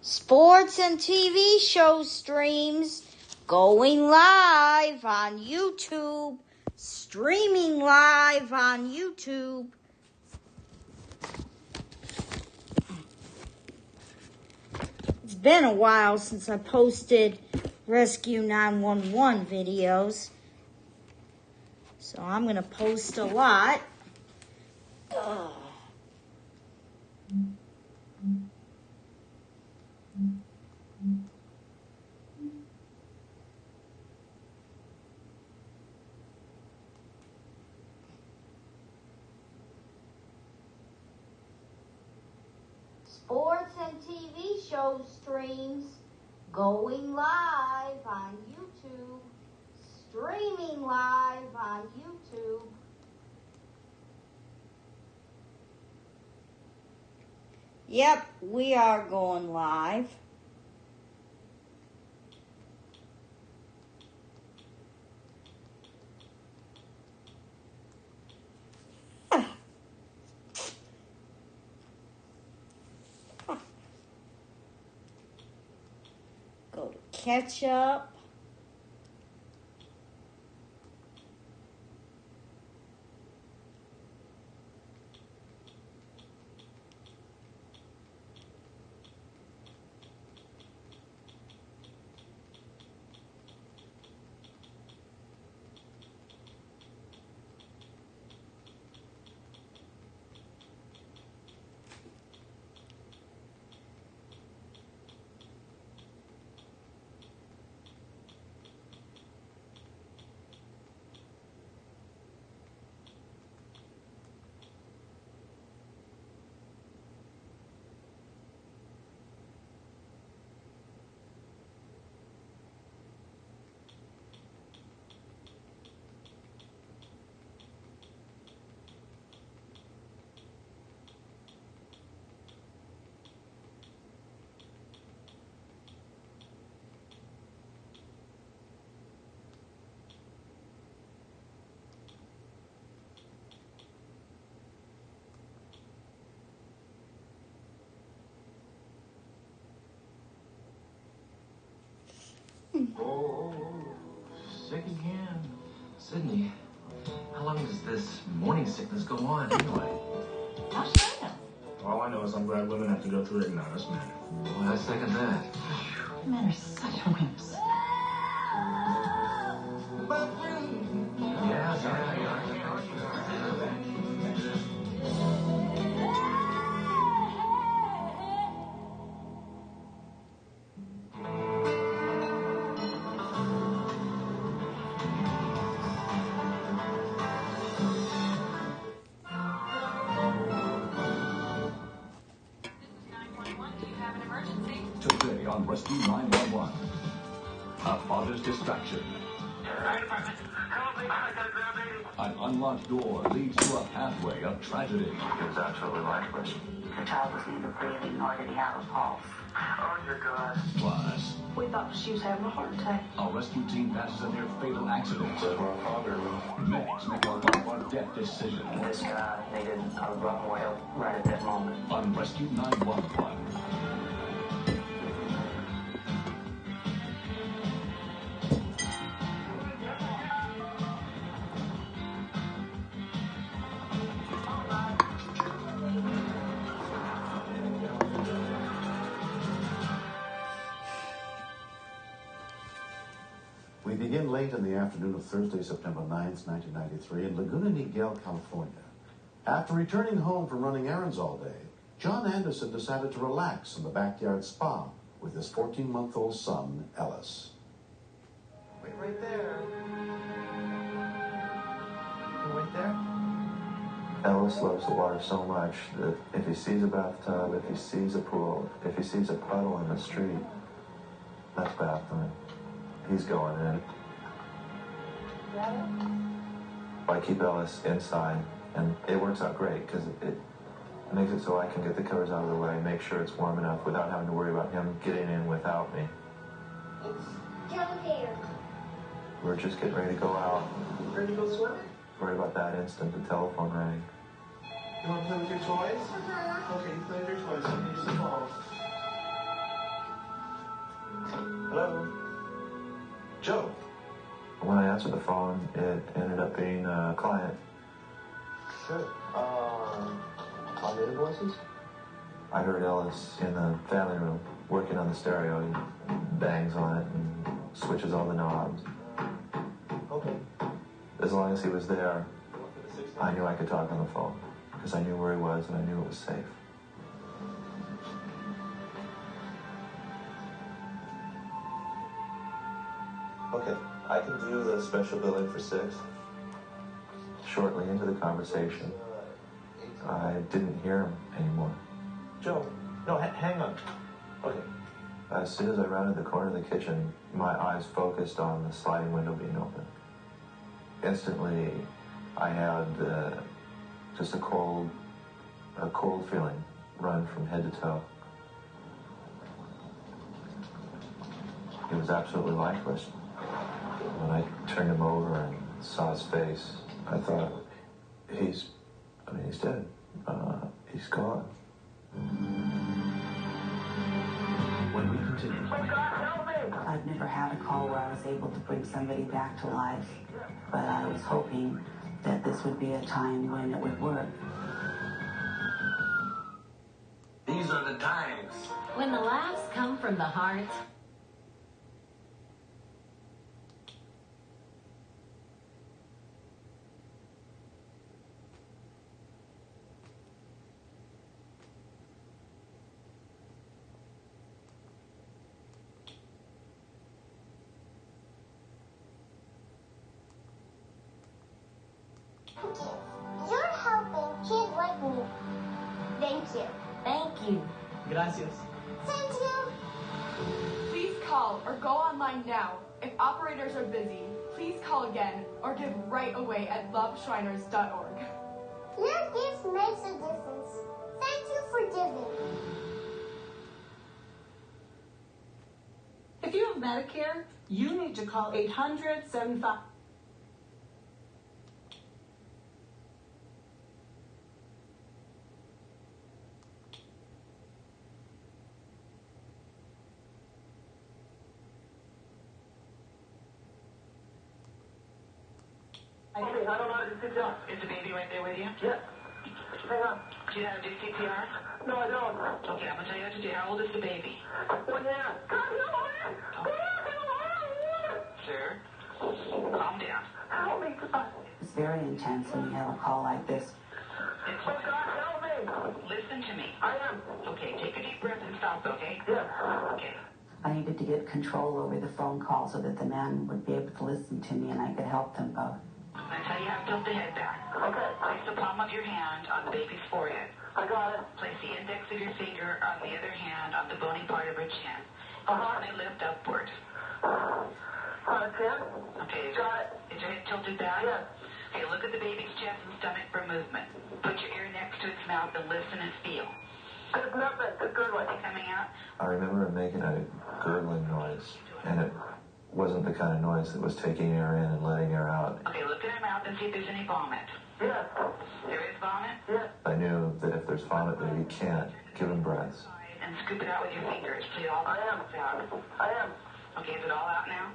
sports and TV show streams, going live on YouTube, streaming live on YouTube. It's been a while since I posted Rescue 911 videos, so I'm going to post a lot. Sports and TV show streams, going live on YouTube, streaming live on YouTube. Yep, we are going live. Go to catch up. Oh, sick again. Sydney, how long does this morning sickness go on anyway? How should I know? All I know is I'm glad women have to go through it in honest manner. Well, I second that. Men are such wimps. Yeah. Today on Rescue 911, a father's distraction. An unlocked door leads to a pathway of tragedy. It was absolutely lifeless. The child was neither breathing nor did he have a pulse. Oh, dear God. Plus, We thought she was having a heart attack. a rescue team passes a near fatal accident. My father, Medics make a life or death decision. This guy needed a lot more help right at that moment. On Rescue 911. We begin late in the afternoon of Thursday, September 9th, 1993, in Laguna Niguel, California. After returning home from running errands all day, John Anderson decided to relax in the backyard spa with his 14-month-old son, Ellis. Wait right there. Wait there. Ellis loves the water so much that if he sees a bathtub, if he sees a pool, if he sees a puddle in the street, that's bath time. He's going in. I keep Ellis inside, and it works out great because it makes it so I can get the covers out of the way, make sure it's warm enough without having to worry about him getting in without me. It's down there. We're just getting ready to go out. Ready to go swimming? Right about that instant, the telephone rang. You want to play with your toys? Okay, you play with your toys. You use the balls. Hello? Joe? When I answered the phone, it ended up being a client. Sure. Automated voices? I heard Ellis in the family room working on the stereo. He bangs on it and switches all the knobs. Okay. As long as he was there, I knew I could talk on the phone because I knew where he was and I knew it was safe. Okay, I can do the special billing for 6. Shortly into the conversation, I didn't hear him anymore. Joe, no, hang on. Okay. As soon as I rounded the corner of the kitchen, my eyes focused on the sliding window being open. Instantly, I had just a cold feeling run from head to toe. He was absolutely lifeless. When I turned him over and saw his face, I thought, he's dead. He's gone. When we continue, I've never had a call where I was able to bring somebody back to life, but I was hoping that this would be a time when it would work. these are the times. When the laughs come from the heart, You're helping kids like me. Thank you. thank you. Gracias. Thank you. Please call or go online now. If operators are busy, please call again or give right away at loveshriners.org. Your gift makes a difference. Thank you for giving. If you have Medicare, you need to call 800-75... Okay, I don't know how to do CPR. Is the baby right there with you? Yes. Hang on. Do you know how to do CPR? No, I don't. Okay, I'm gonna tell you what to do. How old is the baby? 1 year. Sir, calm down. Help me, God. It's very intense when you have a call like this. It's Oh, God, help me. Listen to me. I am. Okay, take a deep breath and stop, okay? Yes. Okay. I needed to get control over the phone call so that the man would be able to listen to me and I could help them both. I'm gonna tell you how to tilt the head back. Okay. Place the palm of your hand on the baby's forehead. I got it. Place the index of your finger on the other hand on the bony part of her chin. Uh-huh. And lift upward. On a 10? Okay, Got it. is your head tilted back? Yes. Okay, look at the baby's chest and stomach for movement. Put your ear next to its mouth and listen and feel. There's nothing. It's good one. Coming out? I remember him making a gurgling noise, and it wasn't the kind of noise that was taking air in and letting air out. Okay, look in her mouth and see if there's any vomit. Yes. There is vomit? Yes. I knew that if there's vomit there, you can't give him breaths. And scoop it out with your fingers. Please all I am. out. I am. Okay, is it all out now?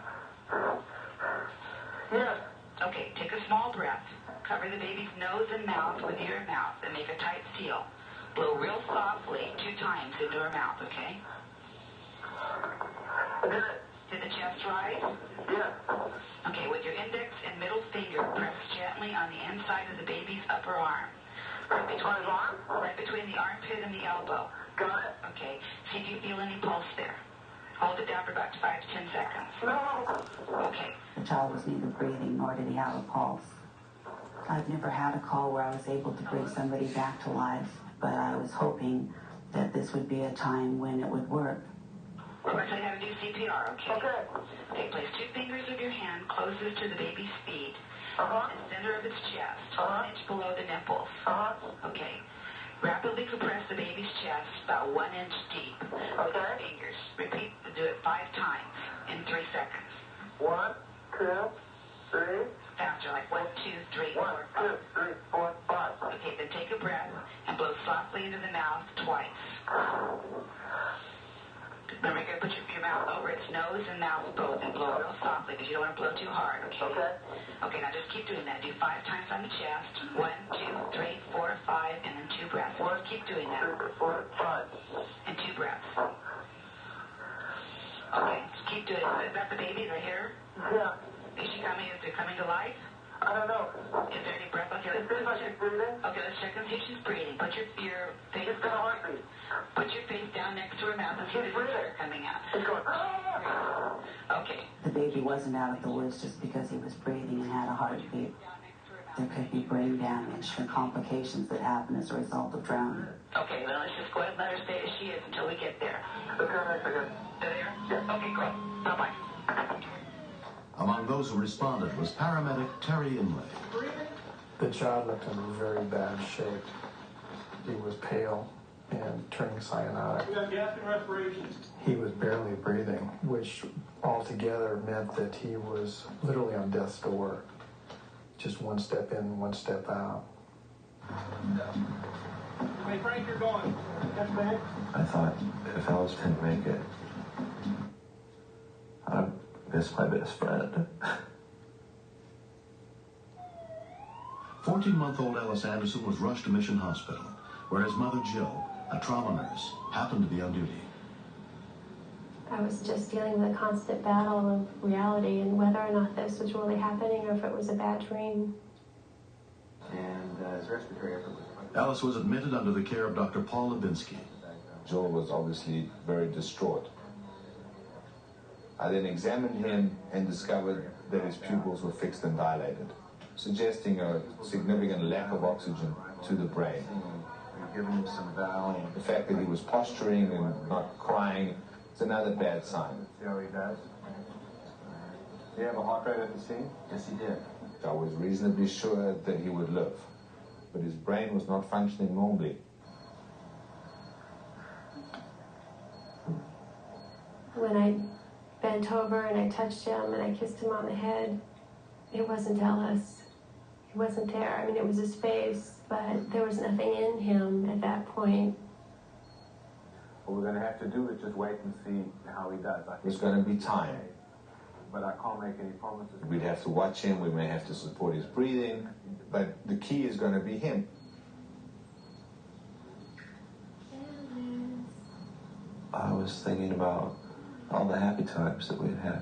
Yes. Okay, take a small breath. Cover the baby's nose and mouth with your mouth and make a tight seal. Blow real softly 2 times into her mouth, okay? I did it. Did the chest rise? Yes. Okay, with your index and middle finger, press gently on the inside of the baby's upper arm. Right between, right between the armpit and the elbow. Got it. Okay, see if you feel any pulse there. Hold it down for about 5 to 10 seconds. No. Okay. The child was neither breathing nor did he have a pulse. I've never had a call where I was able to bring somebody back to life, but I was hoping that this would be a time when it would work. We're going to tell you how to do CPR, okay? Okay. Okay, place 2 fingers of your hand closest to the baby's feet, Uh-huh. in the center of its chest, Uh-huh. 1 inch below the nipples. Uh-huh. Okay. Rapidly compress the baby's chest about 1 inch deep. With your Okay. fingers. Repeat, do it 5 times in 3 seconds. 1, 2, 3. Faster, like 1, 2, 3, 1, 4, 2, 3, 4, 5. Okay, then take a breath and blow softly into the mouth twice. Remember, you're going to put your mouth over its nose and mouth both, and blow real softly because you don't want to blow too hard, okay? Okay. Okay, now just keep doing that. Do 5 times on the chest. 1, 2, 3, 4, 5, and then 2 breaths. Just keep doing that. 2, 4, 5. And 2 breaths. Okay, just keep doing it. Is that the baby right here? Yeah. Is she coming? Is it coming to life? I don't know. Is there any breath? Okay, It seems like she's breathing. Okay, let's check and see if she's breathing. Put your face. It's got a heartbeat. Put your face down next to her mouth and see if there's air coming out. It's going. Okay. The baby wasn't out of the woods just because he was breathing and had a heartbeat. There could be brain damage and complications that happen as a result of drowning. Okay, then let's just go ahead and let her stay as she is until we get there. Okay. There? Yeah. Okay, great. Bye-bye. Among those who responded was paramedic Terry Imlay. The child looked in very bad shape. He was pale and turning cyanotic. We got gas and respiration. He was barely breathing, which altogether meant that he was literally on death's door. Just one step in, one step out. Hey, Frank, you're going. Yes, man. I thought if Alice didn't make it, I'd miss my best friend. 14-month-old Ellis Anderson was rushed to Mission Hospital, where his mother, Jill, a trauma nurse, happened to be on duty. I was just dealing with a constant battle of reality and whether or not this was really happening or if it was a bad dream. And his respiratory effort was... Ellis was admitted under the care of Dr. Paul Levinsky. Jill was obviously very distraught. I then examined him and discovered that his pupils were fixed and dilated, suggesting a significant lack of oxygen to the brain. Giving him some Valium. The fact that he was posturing and not crying is another bad sign. See how he does? Did he have a heart rate at the scene? Yes, he did. I was reasonably sure that he would live, but his brain was not functioning normally. When I bent over and I touched him and I kissed him on the head, it wasn't Ellis. He wasn't there. I mean, it was his face, but there was nothing in him at that point. What we're going to have to do is just wait and see how he does. There's going to be time. But I can't make any promises. We'd have to watch him, we may have to support his breathing, but the key is going to be him. I was thinking about all the happy times that we'd had.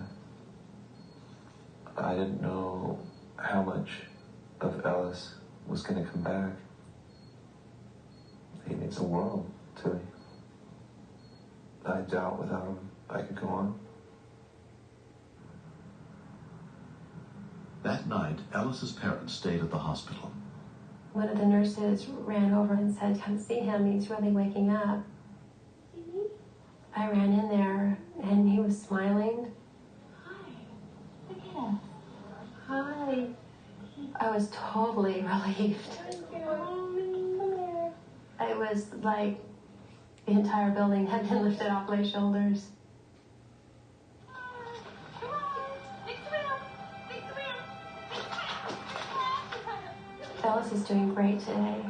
I didn't know how much of Ellis was going to come back. He means the world to me. I doubt without him I could go on. That night, Ellis's parents stayed at the hospital. One of the nurses ran over and said, "Come see him, he's really waking up." I ran in there and he was smiling. Hi. Hi. I was totally relieved. It was like the entire building had been lifted off my shoulders. Ellis is doing great today.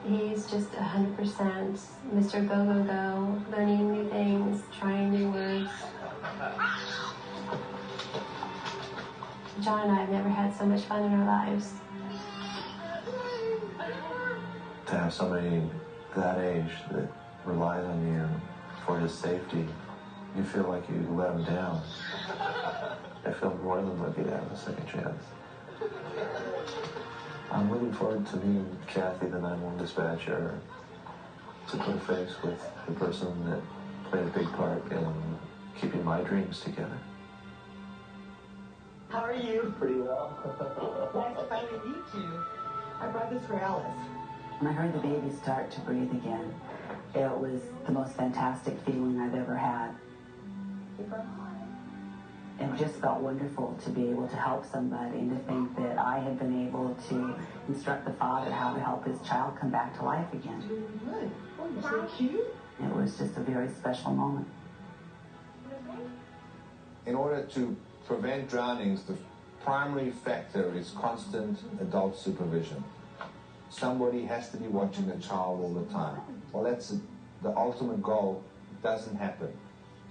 He's just 100% Mr. Go, Go, Go, learning new things, trying new words. John and I have never had so much fun in our lives. To have somebody that age that relies on you for his safety, you feel like you let him down. I feel more than lucky to have a second chance. I'm looking forward to meeting Kathy, the 911 dispatcher, to put a face with the person that played a big part in keeping my dreams together. How are you? Pretty well. Nice to finally meet you. I brought this for Alice. When I heard the baby start to breathe again, it was the most fantastic feeling I've ever had. It just felt wonderful to be able to help somebody and to think that I had been able to instruct the father how to help his child come back to life again. Good. Oh, you're so cute. It was just a very special moment. In order to prevent drownings, the primary factor is constant adult supervision. Somebody has to be watching the child all the time. Well, that's the ultimate goal. It doesn't happen.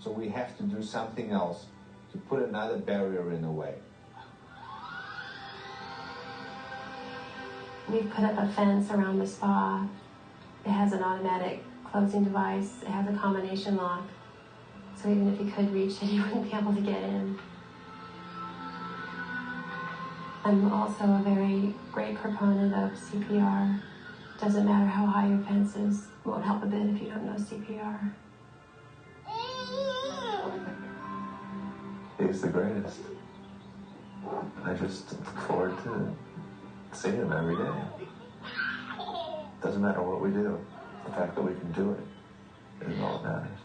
So we have to do something else to put another barrier in the way. We've put up a fence around the spa. It has an automatic closing device. It has a combination lock. So even if he could reach it, he wouldn't be able to get in. I'm also a very great proponent of CPR. Doesn't matter how high your fence is. It won't help a bit if you don't know CPR. He's the greatest. I just look forward to seeing him every day. Doesn't matter what we do. The fact that we can do it is all that matters.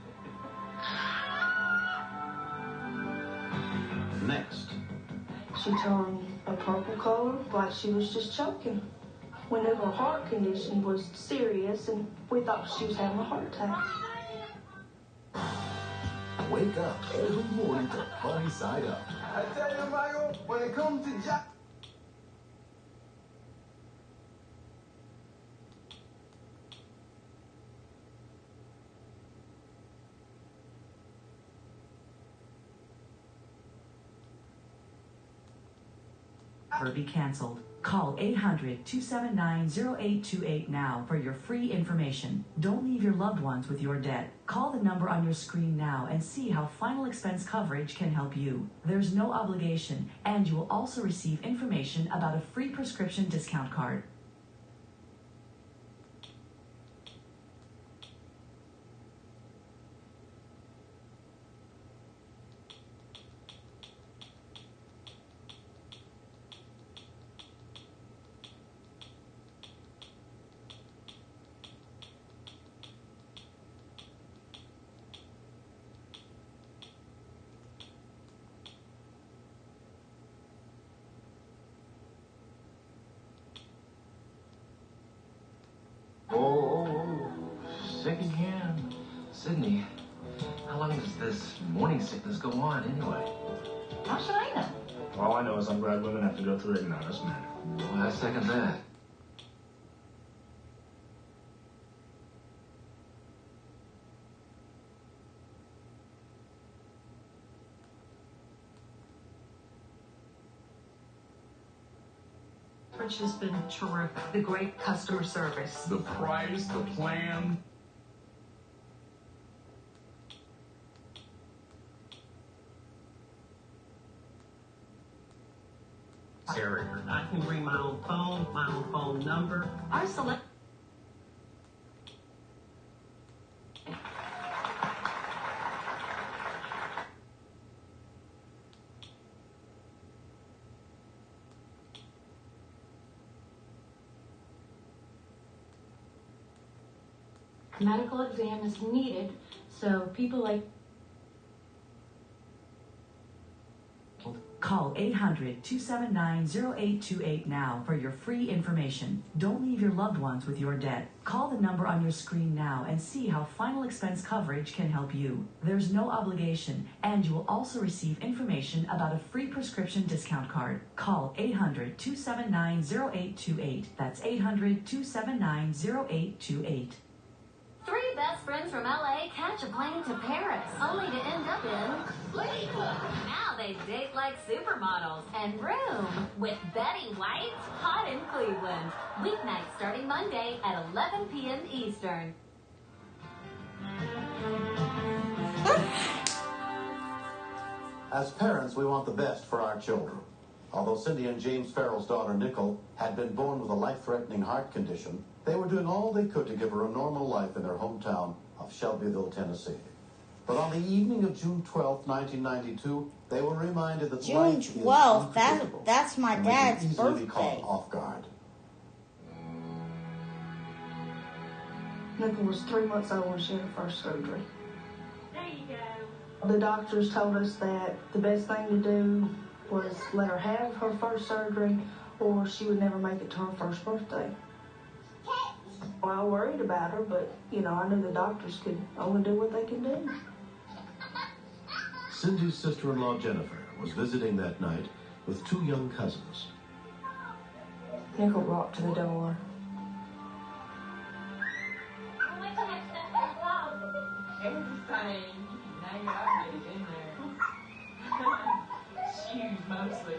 Next. She turned a purple color, like she was just choking. We knew her heart condition was serious, and we thought she was having a heart attack. Wake up every morning to Funny Side Up. I tell you, Michael, when it comes to job. Be canceled. Call 800-279-0828 now for your free information. Don't leave your loved ones with your debt. Call the number on your screen now and see how final expense coverage can help you. There's no obligation, and you will also receive information about a free prescription discount card. Sick again. Sydney, how long does this morning sickness go on anyway? How should I know? All I know is I'm glad women have to go through it in an honest manner. Well, I second that. Which has been terrific. The great customer service. The price, the plan. Carrier. I can bring my own phone number. I select. Medical exam is needed, so people like. Call 800-279-0828 now for your free information. Don't leave your loved ones with your debt. Call the number on your screen now and see how final expense coverage can help you. There's no obligation, and you will also receive information about a free prescription discount card. Call 800-279-0828. That's 800-279-0828. Three best friends from LA catch a plane to Paris, only to end up in Cleveland. Now they date like supermodels and room with Betty White, hot in Cleveland. Weeknights starting Monday at 11 p.m. Eastern. As parents, we want the best for our children. Although Cindy and James Farrell's daughter, Nicole, had been born with a life-threatening heart condition, they were doing all they could to give her a normal life in their hometown of Shelbyville, Tennessee. But on the evening of June 12, 1992, they were reminded that June life 12th, is unpredictable that's my and dad's they can easily birthday. be caught off guard. Nicole was 3 months old when she had her first surgery. There you go. The doctors told us that the best thing to do was let her have her first surgery, or she would never make it to her first birthday. Well, I worried about her, but, I knew the doctors could only do what they could do. Cindy's sister-in-law, Jennifer, was visiting that night with two young cousins. Nicole walked to the door. Everything. Now you're Mostly.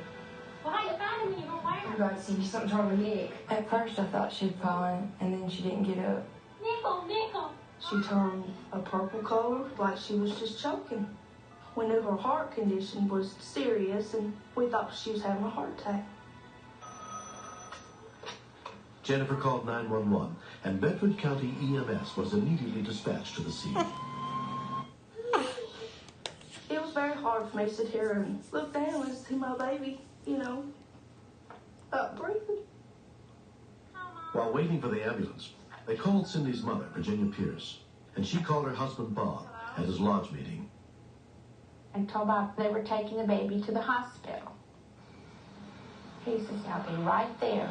Well, how you find him when you were Oh where? God, Cindy, something's wrong with Nick. At first I thought she'd fallen, and then she didn't get up. Nickel. She turned a purple color like she was just choking. We knew her heart condition was serious, and we thought she was having a heart attack. Jennifer called 911, and Bedford County EMS was immediately dispatched to the scene. It was very hard for me to sit here and look down and see my baby, breathing. While waiting for the ambulance, they called Cindy's mother, Virginia Pierce, and she called her husband Bob at his lodge meeting. And told Bob they were taking the baby to the hospital. He says, I'll be right there.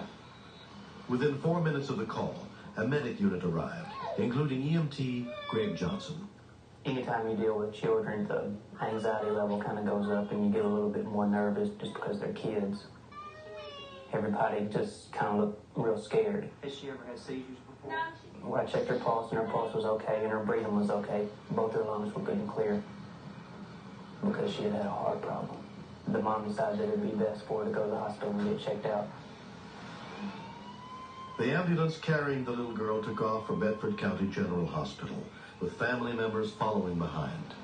Within 4 minutes of the call, a medic unit arrived, including EMT Greg Johnson. Anytime you deal with children, the anxiety level kind of goes up and you get a little bit more nervous just because they're kids. Everybody just kind of looked real scared. Has she ever had seizures before? Well, I checked her pulse, and her pulse was okay, and her breathing was okay. Both her lungs were good and clear because she had had a heart problem. The mom decided that it would be best for her to go to the hospital and get checked out. The ambulance carrying the little girl took off for Bedford County General Hospital, with family members following behind.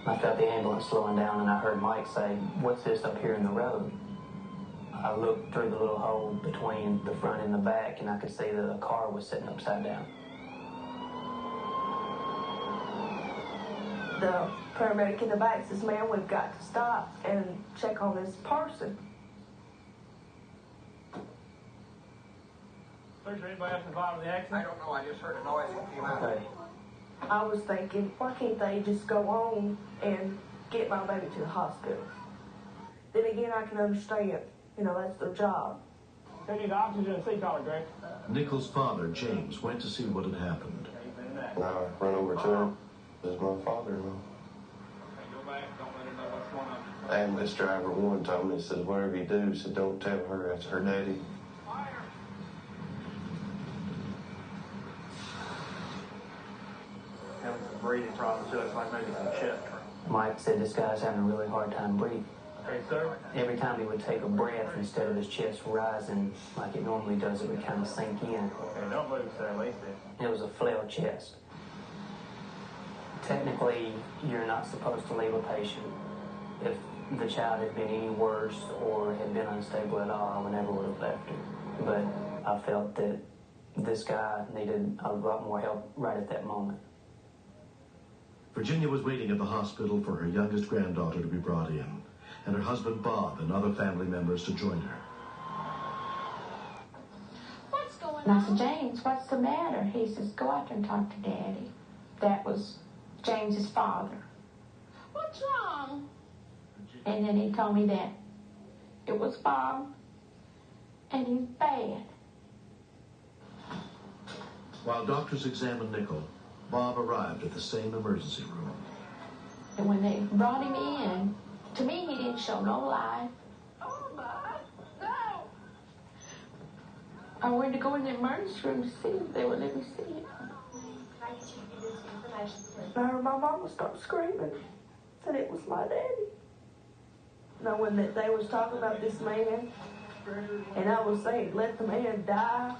I felt the ambulance slowing down, and I heard Mike say, "What's this up here in the road?" I looked through the little hole between the front and the back, and I could see that a car was sitting upside down. The paramedic in the back says, "Ma'am, we've got to stop and check on this person." Is there anybody else involved in the accident? I don't know. I just heard a noise and came out. Okay. I was thinking, why can't they just go on and get my baby to the hospital? Then again, I can understand. That's their job. They need oxygen and sea-collar, Greg. Nichols' father, James, went to see what had happened. Now I run over to him. This is my father-in-law. Okay, go back. Don't let her know what's going on. Ambulance driver one told me, he says, whatever you do, said, don't tell her that's her daddy. Having some breathing problems, so it's like maybe some chest trauma. Mike said this guy's having a really hard time breathing. Okay, sir. Every time he would take a breath, instead of his chest rising like it normally does, it would kind of sink in. Okay, don't move, sir. At least it. It was a flail chest. Technically, you're not supposed to leave a patient. If the child had been any worse or had been unstable at all, I would never would have left her. But I felt that this guy needed a lot more help right at that moment. Virginia was waiting at the hospital for her youngest granddaughter to be brought in, and her husband Bob and other family members to join her. What's going on? And I said, James, what's the matter? He says, go out there and talk to Daddy. That was James's father. What's wrong? And then he told me that it was Bob, and he's bad. While doctors examined Nickel, Bob arrived at the same emergency room. And when they brought him in, to me, he didn't show no life. Oh, my, no. I wanted to go in the emergency room to see if they would let me see it. I heard my mama start screaming, said it was my daddy. Knowing that they was talking about this man, and I was saying, let the man die.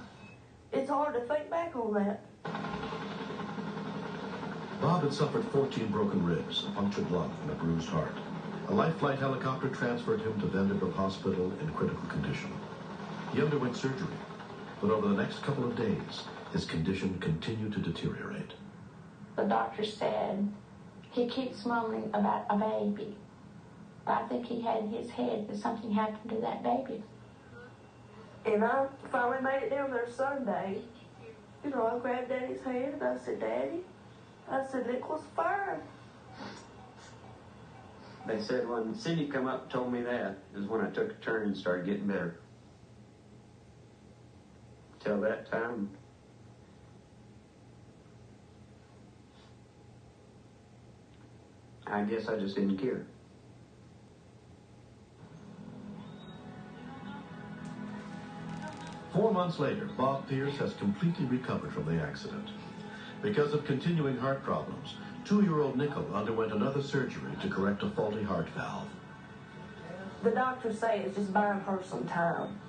It's hard to think back on that. Bob had suffered 14 broken ribs, a punctured lung, and a bruised heart. A life flight helicopter transferred him to Vanderbilt Hospital in critical condition. He underwent surgery, but over the next couple of days, his condition continued to deteriorate. The doctor said he keeps mumbling about a baby. But I think he had in his head that something happened to that baby. And I finally made it down there Sunday. I grabbed Daddy's hand and I said, Daddy, I said, Nicholas fine. They said when Cindy come up and told me that is when I took a turn and started getting better. Till that time, I guess I just didn't care. 4 months later, Bob Pierce has completely recovered from the accident. Because of continuing heart problems, 2-year-old Nickel underwent another surgery to correct a faulty heart valve. The doctors say it's just buying her some time.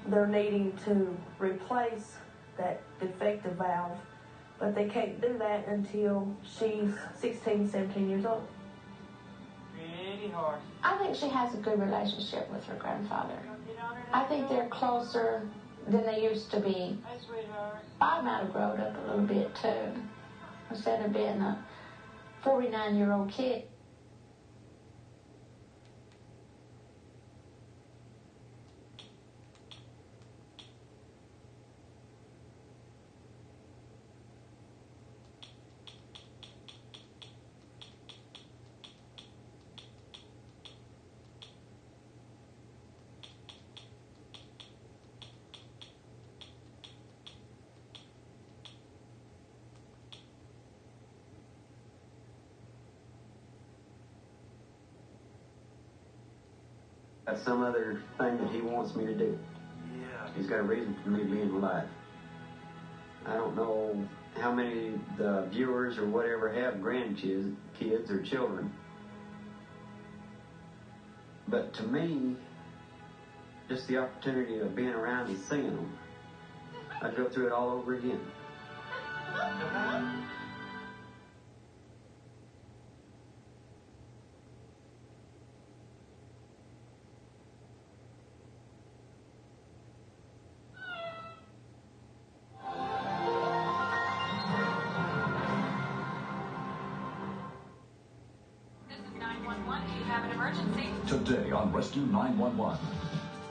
They're needing to replace that defective valve, but they can't do that until she's 16, 17 years old. Pretty hard. I think she has a good relationship with her grandfather. I think they're closer than they used to be. I might have grown up a little bit too. Instead of being a 49-year-old kid. That's some other thing that he wants me to do. Yeah. He's got a reason for me being alive. I don't know how many the viewers or whatever have grandkids or children. But to me, just the opportunity of being around and seeing them, I'd go through it all over again. Today on Rescue 911,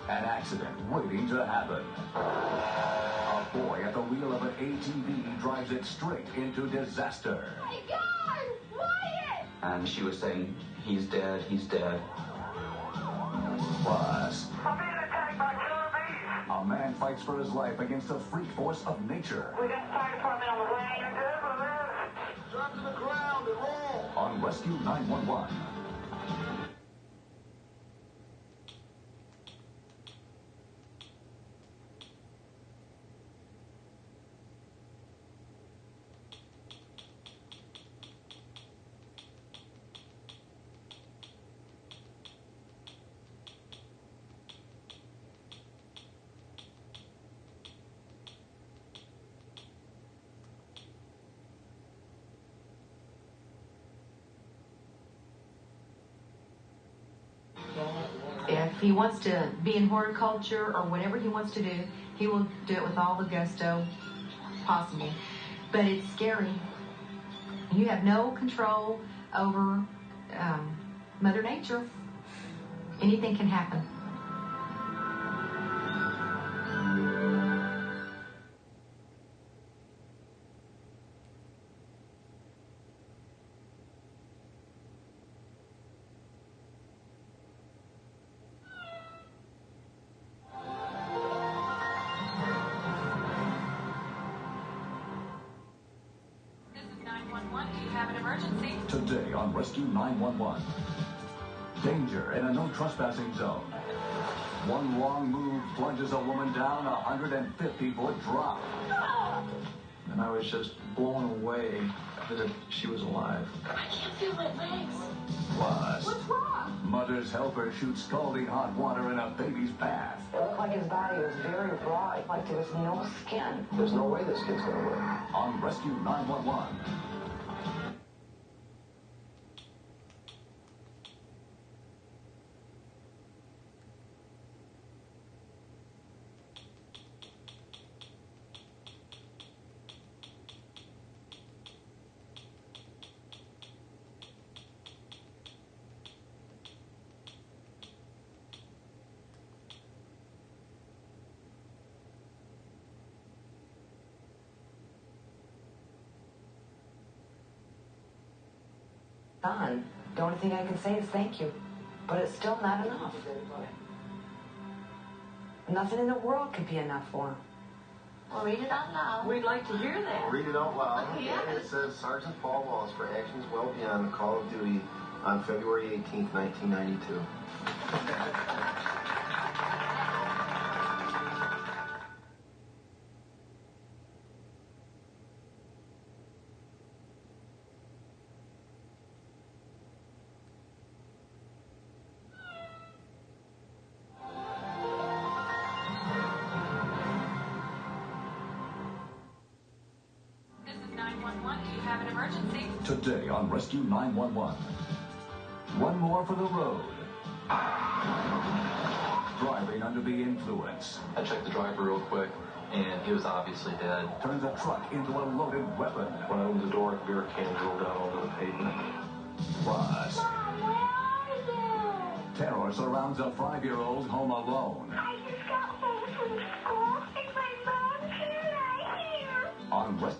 an accident waiting to happen. A boy at the wheel of an ATV drives it straight into disaster. Oh my God! Wyatt! And she was saying, he's dead, he's dead. Plus, I'm being attacked by killer bees. a man fights for his life against the freak force of nature. We got the fire department on the way. You're good for this. Drop to the ground and roll. On Rescue 911. If he wants to be in horror culture or whatever he wants to do, he will do it with all the gusto possible. But it's scary. You have no control over Mother Nature. Anything can happen. Today on Rescue 911. Danger in a no trespassing zone. One wrong move plunges a woman down a 150-foot drop. And I was just blown away that she was alive. I can't feel my legs. Plus, What's wrong? mother's helper shoots scalding hot water in a baby's bath. It looked like his body was very bright, like there was no skin. There's no way this kid's gonna live. On Rescue 911. Done. The only thing I can say is thank you. But it's still not enough. Nothing in the world could be enough for him. Well, read it out loud. We'd like to hear that. Read it out loud. Yes. It says, Sergeant Paul Walsh for actions well beyond the call of duty on February 18th, 1992. emergency. Today on Rescue 911. One more for the road. Driving under the influence. I checked the driver real quick, and he was obviously dead. Turns a truck into a loaded weapon. When I opened the door, a beer can rolled out onto the pavement. Plus, Mom, where are you? terror surrounds a 5-year-old home alone. I just got home from school, and my mom's here right here. On Rescue.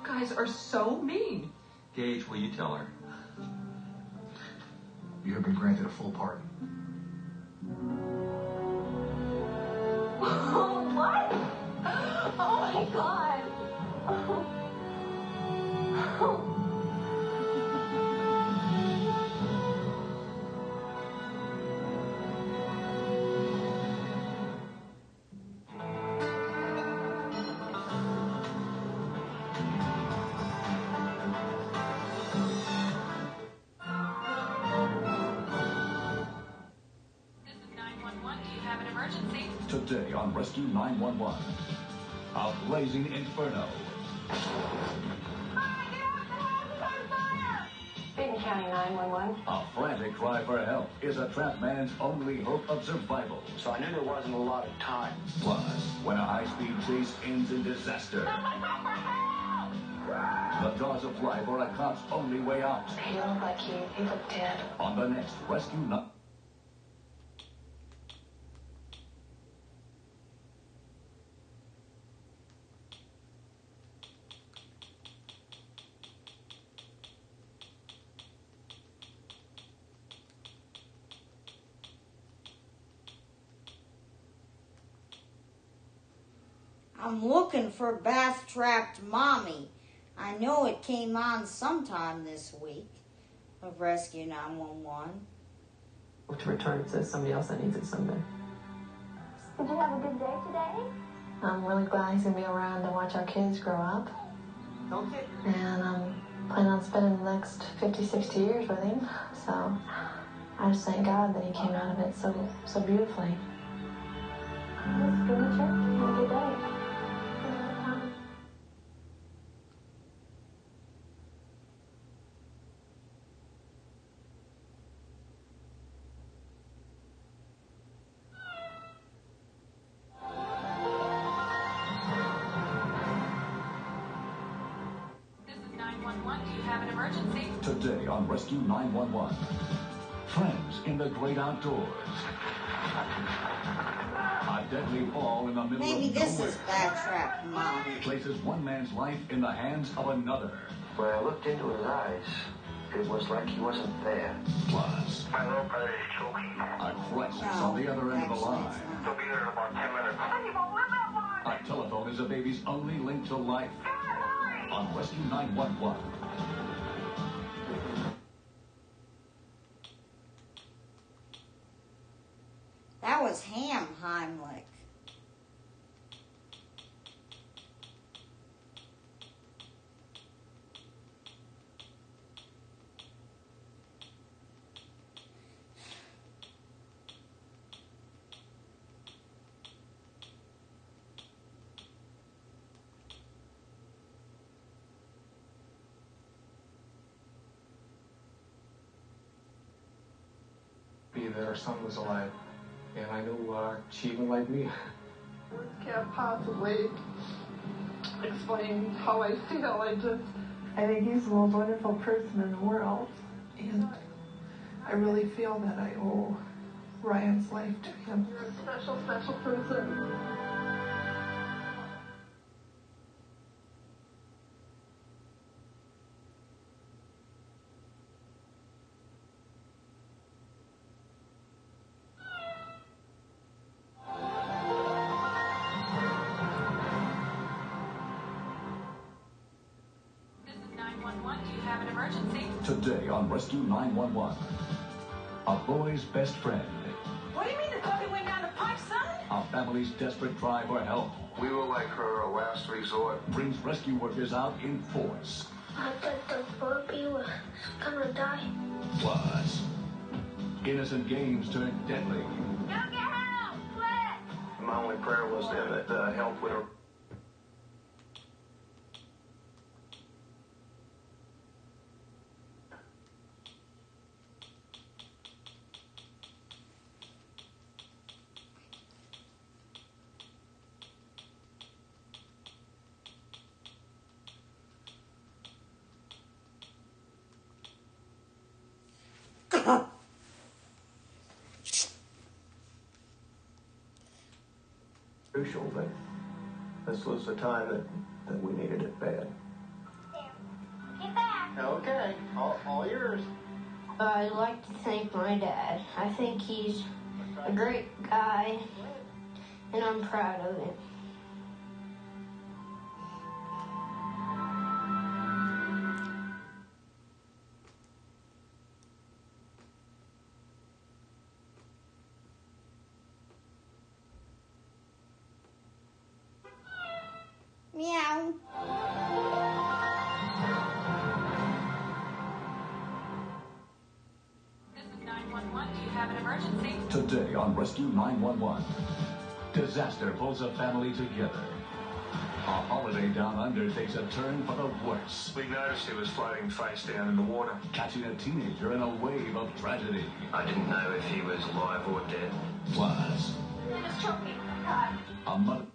You guys are so mean. Gage, will you tell her? You have been granted a full pardon. Oh, what? Oh my God. Oh. Today on Rescue 911. A blazing inferno. Benton County 911. A frantic cry for help is a trapped man's only hope of survival. So I knew there wasn't a lot of time. Plus, when a high-speed chase ends in disaster, the jaws of life are a cop's only way out. He looked like he looked dead. On the next Rescue 9. I'm looking for Bath Trapped Mommy. I know it came on sometime this week of Rescue 911. To return it to somebody else that needs it someday. Did you have a good day today? I'm really glad he's going to be around to watch our kids grow up. Okay. And I'm planning on spending the next 50, 60 years with him. So I just thank God that he came out of it so beautifully. Let's go to church. Have a good day. Today on Rescue 911. Friends in the great outdoors. A deadly fall in the middle Maybe of this nowhere is Bath Trapped Mommy. places one man's life in the hands of another. When I looked into his eyes, it was like he wasn't there. Plus, My little brother is choking. a crisis on the other end of the line. He'll be there in about 10 minutes. A telephone is a baby's only link to life. On Rescue 911. That was Ham Heimlich. That her son was alive, and I knew she even liked me. Words can't possibly explain how I feel. I think he's the most wonderful person in the world, and I really feel that I owe Ryan's life to him. You're a special, special person. Today on Rescue 911. A boy's best friend. What do you mean the puppy went down the pipe, son? A family's desperate cry for help. We were like her last resort. Brings rescue workers out in force. I thought the puppy was gonna die. Plus, innocent games turned deadly. Go get help! Quick! My only prayer was that the help would arrive. Crucial, but this was the time that we needed it bad. Get back. Okay, all yours. I'd like to thank my dad. I think he's a great guy, and I'm proud of him. Meow. This is 911. Do you have an emergency? Today on Rescue 911. Disaster pulls a family together. A holiday down under takes a turn for the worse. We noticed he was floating face down in the water. Catching a teenager in a wave of tragedy. I didn't know if he was alive or dead. Plus, a mother.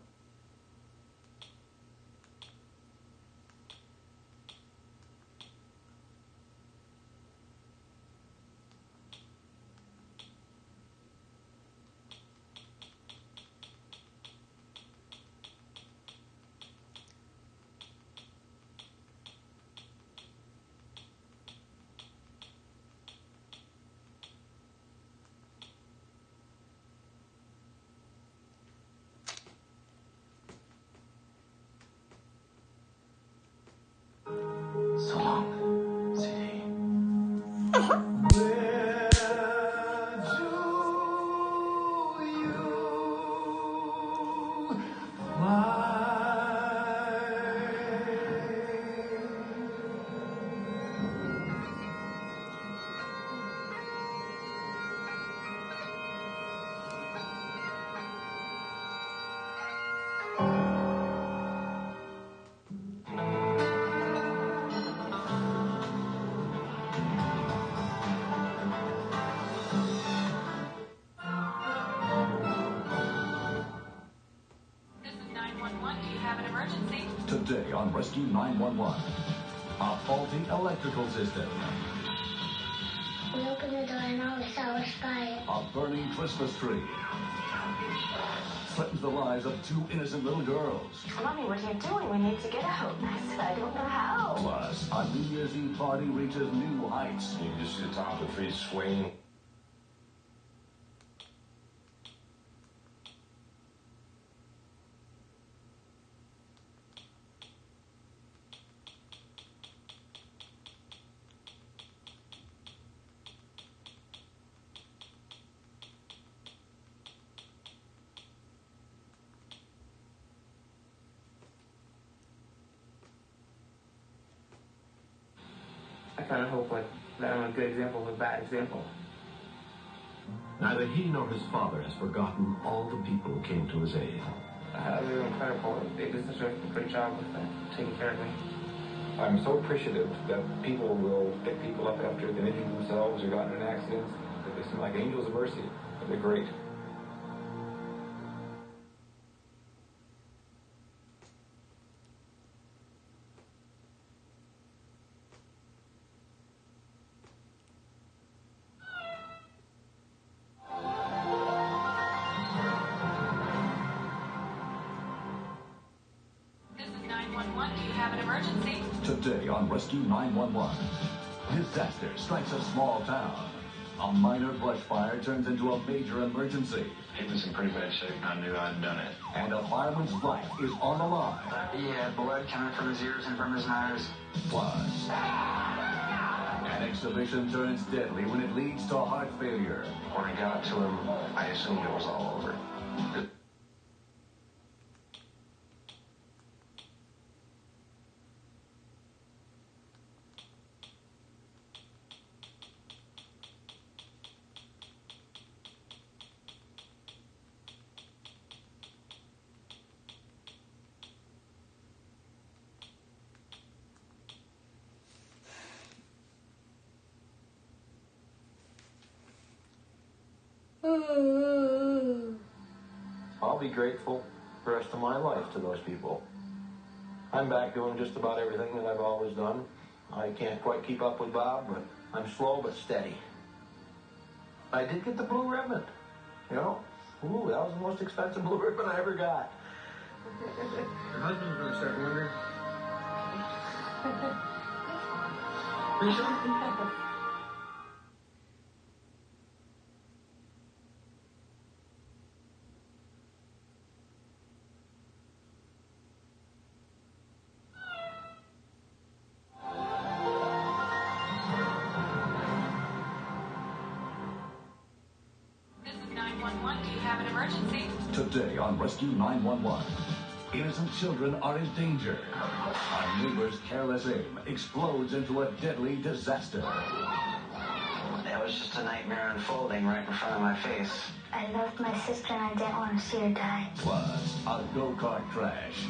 So long, CD. Today on Rescue 911. A faulty electrical system. We opened the door and all we saw was fire. A burning Christmas tree. Threatens the lives of two innocent little girls. Mommy, what are you doing? We need to get out. I said, I don't know how. Plus, a New Year's Eve party reaches new heights. You can just see the top of the tree swinging. I kind of hope that I'm a good example of a bad example. Neither he nor his father has forgotten all the people who came to his aid. They're incredible. They did such a great job with taking care of me. I'm so appreciative that people will pick people up after they've injured themselves or gotten in accidents. They seem like angels of mercy. They're great. Today on Rescue 911. Disaster strikes a small town. A minor brush fire turns into a major emergency. He was in pretty bad shape. I knew I'd done it. And a fireman's life is on the line. He had blood coming from his ears and from his nose. Plus, An exhibition turns deadly when it leads to heart failure. When I got to him, I assumed it was all over. I'll be grateful the rest of my life to those people. I'm back doing just about everything that I've always done. I can't quite keep up with Bob, but I'm slow but steady. I did get the blue ribbon. You know? Ooh, that was the most expensive blue ribbon I ever got. Your husband's gonna start wondering. This is 911. Do you have an emergency? Today on Rescue 911, innocent children are in danger. A neighbor's careless aim explodes into a deadly disaster. That was just a nightmare unfolding right in front of my face. I loved my sister and I didn't want to see her die. Plus, a go-kart crash.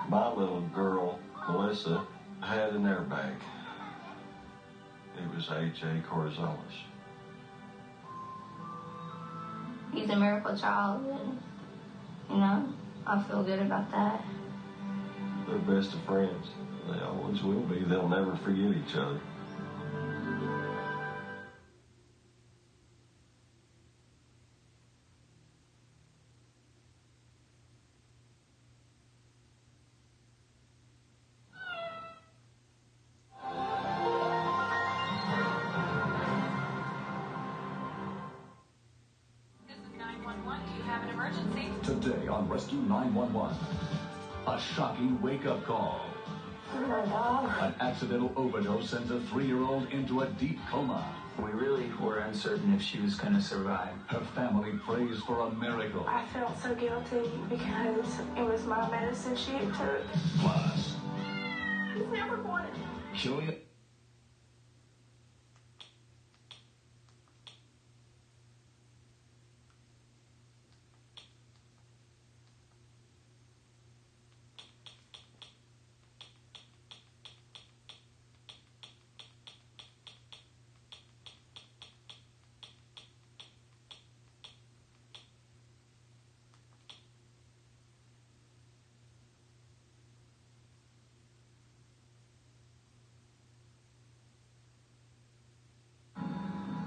My little girl, Melissa, had an airbag. It was H.A. Corzolis. He's a miracle child, and, I feel good about that. They're best of friends. They always will be. They'll never forget each other. This is 911. Do you have an emergency? Today on Rescue 911, a shocking wake-up call. My dog. An accidental overdose sends a 3-year-old into a deep coma. We really were uncertain if she was going to survive. Her family prays for a miracle. I felt so guilty because it was my medicine she had took. Plus, He's never wanted. Julia.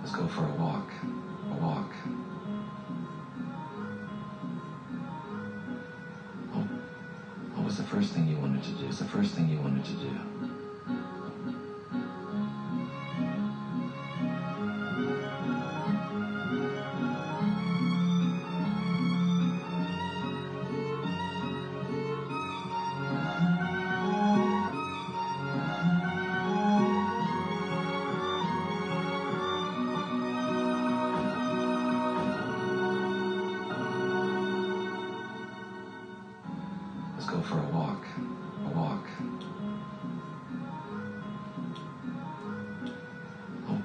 Let's go for a walk. A walk. Oh, what was the first thing you wanted to do? What's the first thing you wanted to do? Let's go for a walk. A walk. Oh.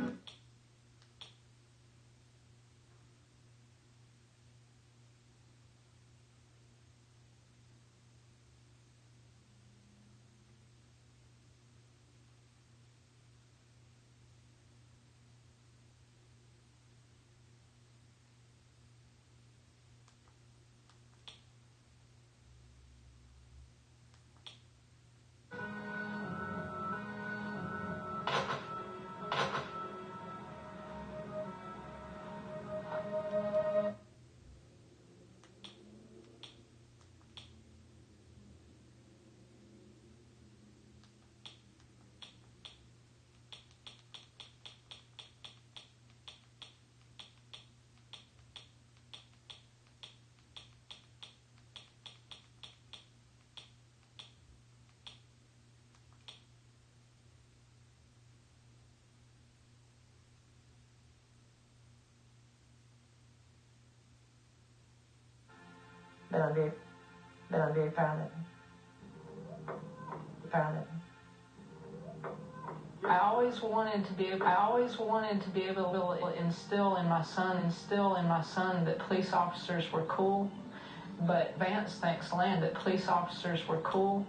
but I'm very proud of him. Proud of him. I always wanted to be able to instill in my son that police officers were cool. But Vance thinks Land that police officers were cool.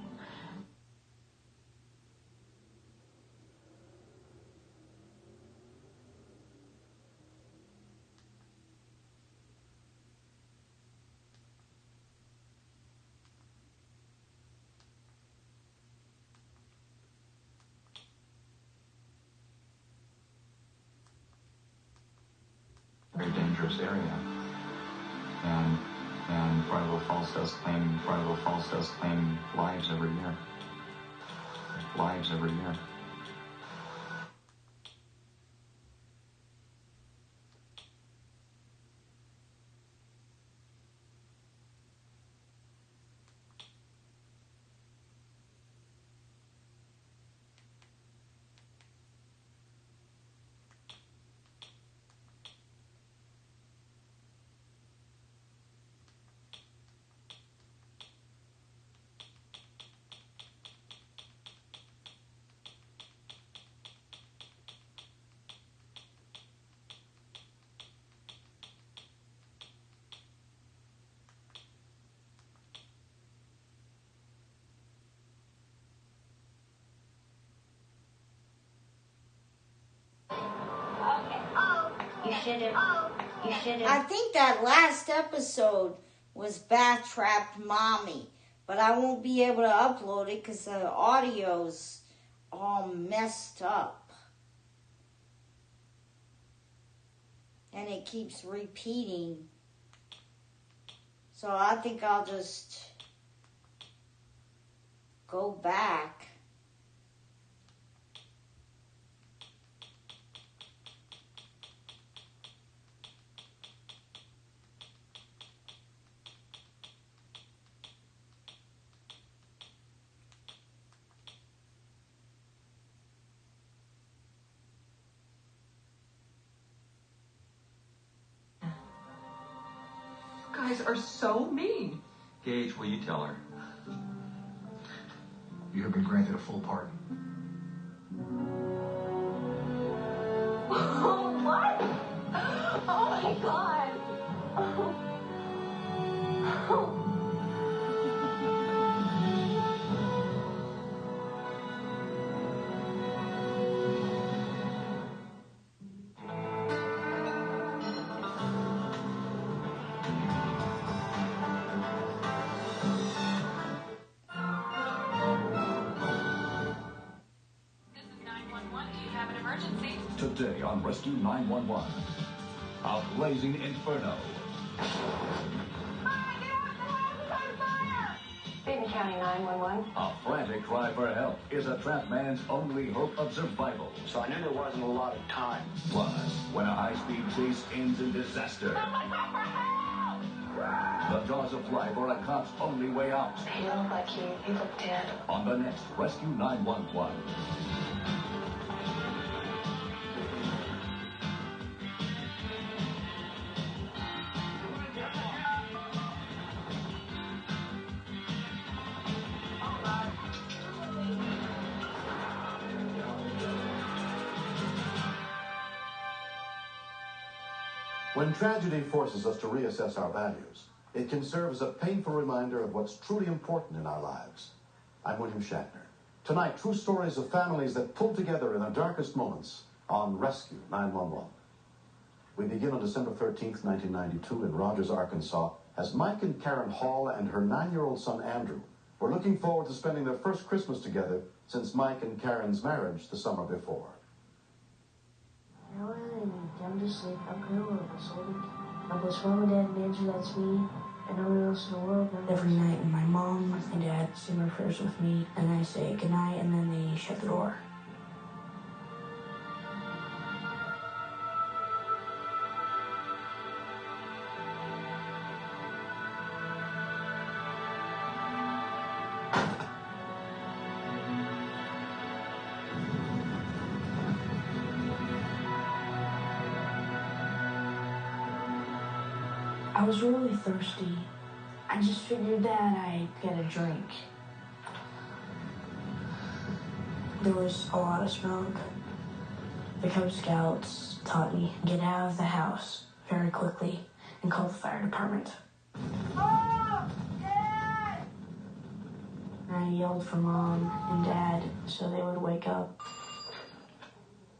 Very dangerous area, and Bridal Falls does claim lives every year. Lives every year. I think that last episode was Bath Trapped Mommy, but I won't be able to upload it because the audio's all messed up. And it keeps repeating. So I think I'll just go back. Guys are so mean. Gage, will you tell her? You have been granted a full pardon. Oh, what? Oh, my God. Today on Rescue 911, a blazing inferno. Benton County 911. A frantic cry for help is a trapped man's only hope of survival. So I knew there wasn't a lot of time. Plus, when a high-speed chase ends in disaster, the jaws of life are a cop's only way out. He looked like he looked dead. On the next Rescue 911. When tragedy forces us to reassess our values, it can serve as a painful reminder of what's truly important in our lives. I'm William Shatner. Tonight, true stories of families that pulled together in their darkest moments on Rescue 911. We begin on December 13th, 1992 in Rogers, Arkansas, as Mike and Karen Hall and her 9-year-old son Andrew were looking forward to spending their first Christmas together since Mike and Karen's marriage the summer before. I'm just sleep. I'm kind of a little disordered. I'm with mom and dad and Andrew, that's me, and no one else in the world. Every night when my mom and dad say my prayers with me, and I say goodnight, and then they shut the door. I was really thirsty, I just figured that I'd get a drink. There was a lot of smoke. The Cub Scouts taught me to get out of the house very quickly and call the fire department. Mom! Dad! And I yelled for Mom and Dad so they would wake up.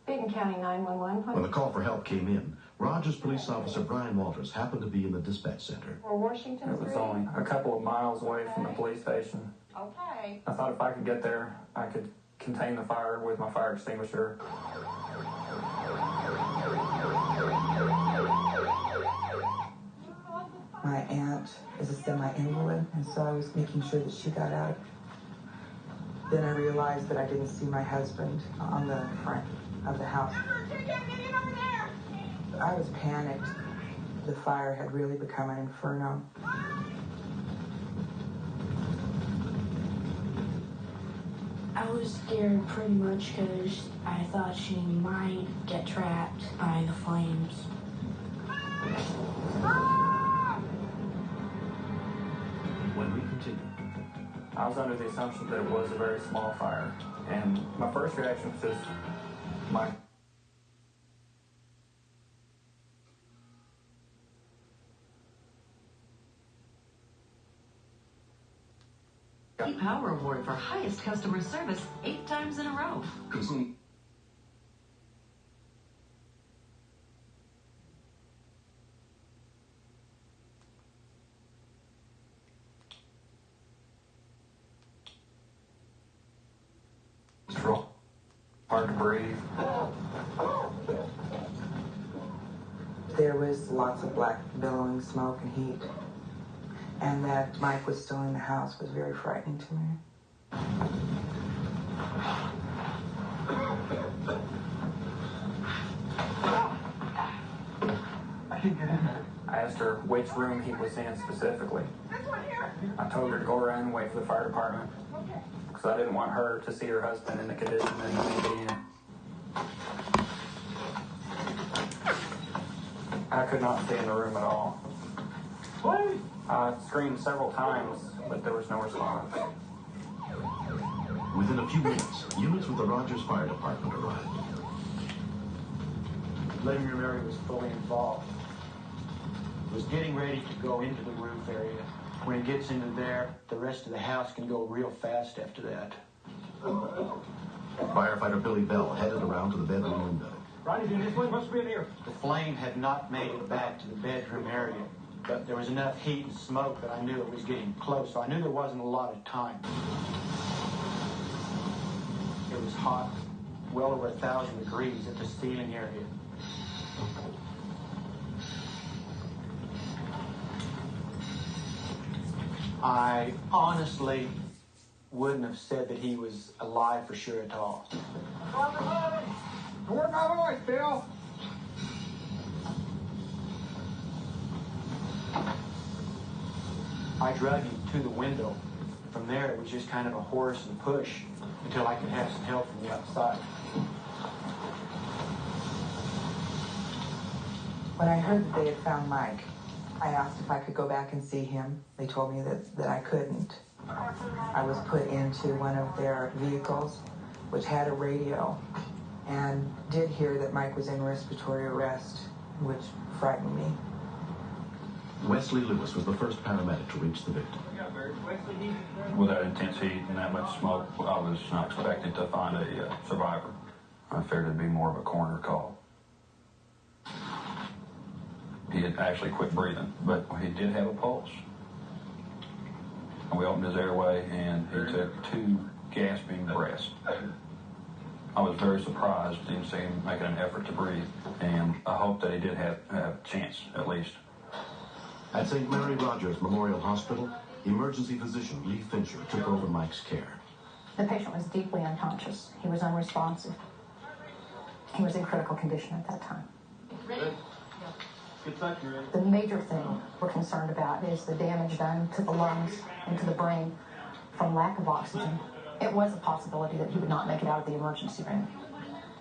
Dayton County 911. When the call for help came in, Rogers police officer Brian Walters happened to be in the dispatch center. Or Washington It was Street? only a couple of miles away from the police station. Okay. I thought if I could get there, I could contain the fire with my fire extinguisher. My aunt is a semi-invalid, and so I was making sure that she got out. Then I realized that I didn't see my husband on the front of the house. I was panicked. The fire had really become an inferno. I was scared pretty much because I thought she might get trapped by the flames. When we continue. I was under the assumption that it was a very small fire, and my first reaction was just, my Power Award for highest customer service 8 times in a row. It's real hard to breathe. There was lots of black billowing smoke and heat. And that Mike was still in the house was very frightening to me. I didn't get in there. I asked her which room he was in specifically. I told her to go around and wait for the fire department because I didn't want her to see her husband in the condition that he may be in. I could not stay in the room at all. I screamed several times, but there was no response. Within a few minutes, units with the Rogers Fire Department arrived. Living room area was fully involved. Was getting ready to go into the roof area. When it gets into there, the rest of the house can go real fast after that. Firefighter Billy Bell headed around to the bedroom window. Ronnie, this one must be in here. The flame had not made it back to the bedroom area, but there was enough heat and smoke that I knew it was getting close, so I knew there wasn't a lot of time. It was hot, well over 1,000 degrees at the ceiling area. I honestly wouldn't have said that he was alive for sure at all. Where's my voice, Bill? I dragged him to the window. From there, it was just kind of a horse and push until I could have some help from the outside. When I heard that they had found Mike, I asked if I could go back and see him. They told me that I couldn't. I was put into one of their vehicles, which had a radio, and did hear that Mike was in respiratory arrest, which frightened me. Wesley Lewis was the first paramedic to reach the victim. With that intense heat and that much smoke, I was not expecting to find a survivor. I figured it'd be more of a coroner call. He had actually quit breathing, but he did have a pulse. And we opened his airway, and he took 2 gasping breaths. I was very surprised to see him making an effort to breathe, and I hope that he did have a chance, at least. At St. Mary Rogers Memorial Hospital, emergency physician Lee Fincher took over Mike's care. The patient was deeply unconscious. He was unresponsive. He was in critical condition at that time. The major thing we're concerned about is the damage done to the lungs and to the brain from lack of oxygen. It was a possibility that he would not make it out of the emergency room.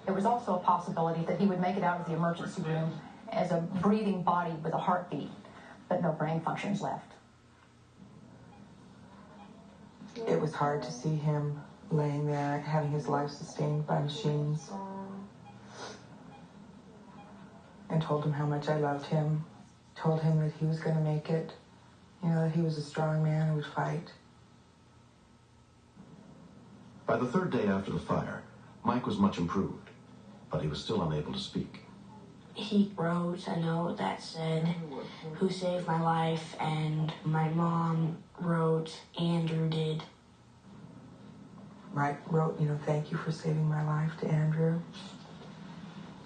It was also a possibility that he would make it out of the emergency room as a breathing body with a heartbeat, but no brain functions left. It was hard to see him laying there, having his life sustained by machines. And told him how much I loved him. Told him that he was going to make it. You know, that he was a strong man who would fight. By the third day after the fire, Mike was much improved, but he was still unable to speak. He wrote a note that said, "Who saved my life?" and my mom wrote, "Andrew did." Mike wrote, "Thank you for saving my life" to Andrew.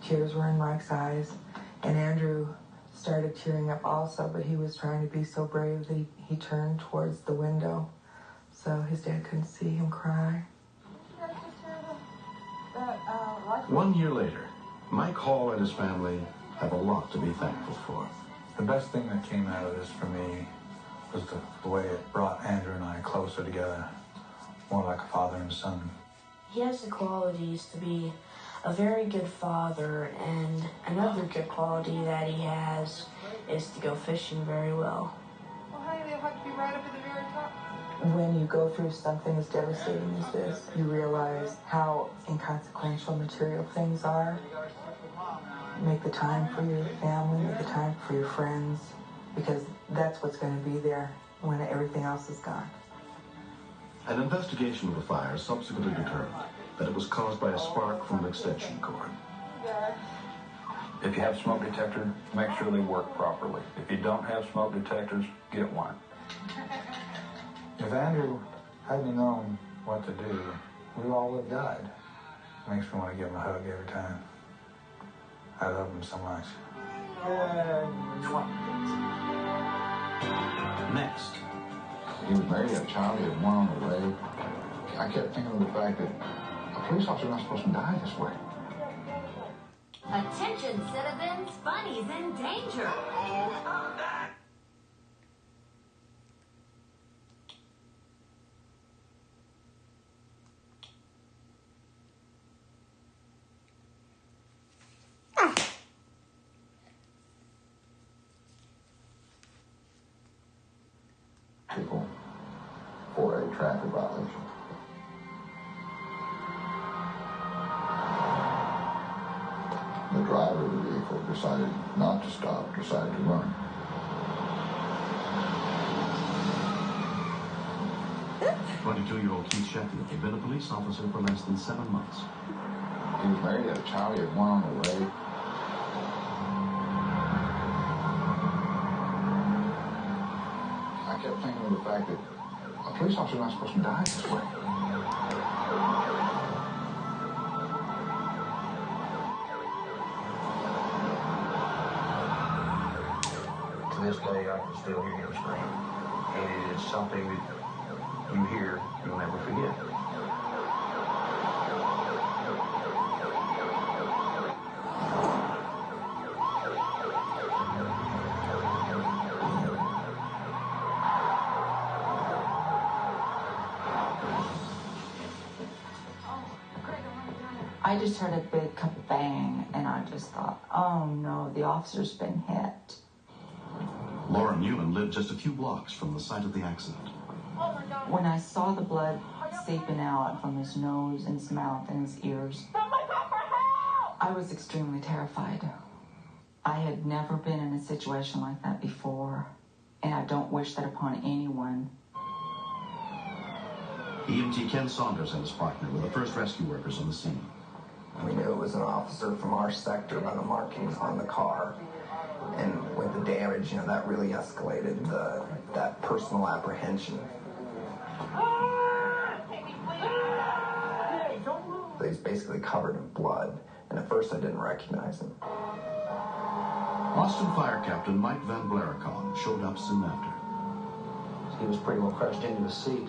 Tears were in Mike's eyes, and Andrew started tearing up also, but he was trying to be so brave that he turned towards the window so his dad couldn't see him cry. 1 year later, Mike Hall and his family have a lot to be thankful for. The best thing that came out of this for me was the way it brought Andrew and I closer together, more like a father and son. He has the qualities to be a very good father, and another good quality that he has is to go fishing very well. Well, honey, they'll have to be right up at the very top. When you go through something as devastating as this, you realize how inconsequential material things are. Make the time for your family, make the time for your friends, because that's what's going to be there when everything else is gone. An investigation of the fire subsequently determined that it was caused by a spark from an extension cord. If you have smoke detector, make sure they work properly. If you don't have smoke detectors, get one. If Andrew hadn't known what to do, we all would have died. Makes me want to give him a hug every time. I love him so much. Next. He was married, had a child, he had one on the way. I kept thinking of the fact that a police officer not supposed to die this way. Attention, citizens! Bunny's in danger! People for a traffic violation. The driver of the vehicle decided not to stop, decided to run. "22-year-old Keith Sheffield had been a police officer for less than 7 months. He was married, had a child, he had one on the way. I kept thinking of the fact that a police officer not supposed to die this way. To this day, I can still hear him scream. And it is something that you hear, you'll never forget. I just heard a big bang, and I just thought, oh no, the officer's been hit. Laura Newman lived just a few blocks from the site of the accident. When I saw the blood seeping out from his nose and his mouth and his ears, I was extremely terrified. I had never been in a situation like that before, and I don't wish that upon anyone. EMT Ken Saunders and his partner were the first rescue workers on the scene. We knew it was an officer from our sector by the markings on the car. And with the damage, that really escalated that personal apprehension. He's basically covered in blood, and at first I didn't recognize him. Austin Fire Captain Mike Van Blaricon showed up soon after. He was pretty well crushed into the seat.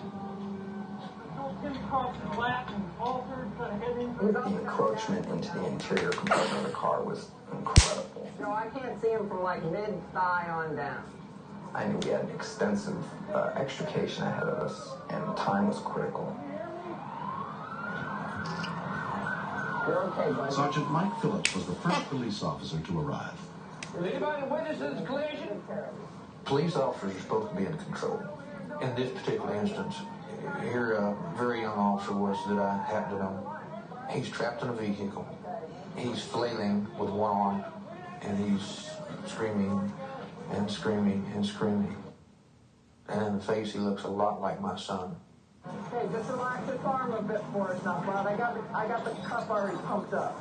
The encroachment into the interior compartment of the car was incredible. So I can't see him from like mid-thigh on down. I knew we had an extensive extrication ahead of us, and time was critical. You're okay, buddy. Sergeant Mike Phillips was the first police officer to arrive. Was anybody witness to this collision? Police officers are supposed to be in control. In this particular instance, Here, a very young officer was that I happened to know. He's trapped in a vehicle. He's flailing with one arm, and he's screaming and screaming and screaming. And in the face, he looks a lot like my son. Hey, just relax this arm a bit for us now, bud. I got the cuff already pumped up.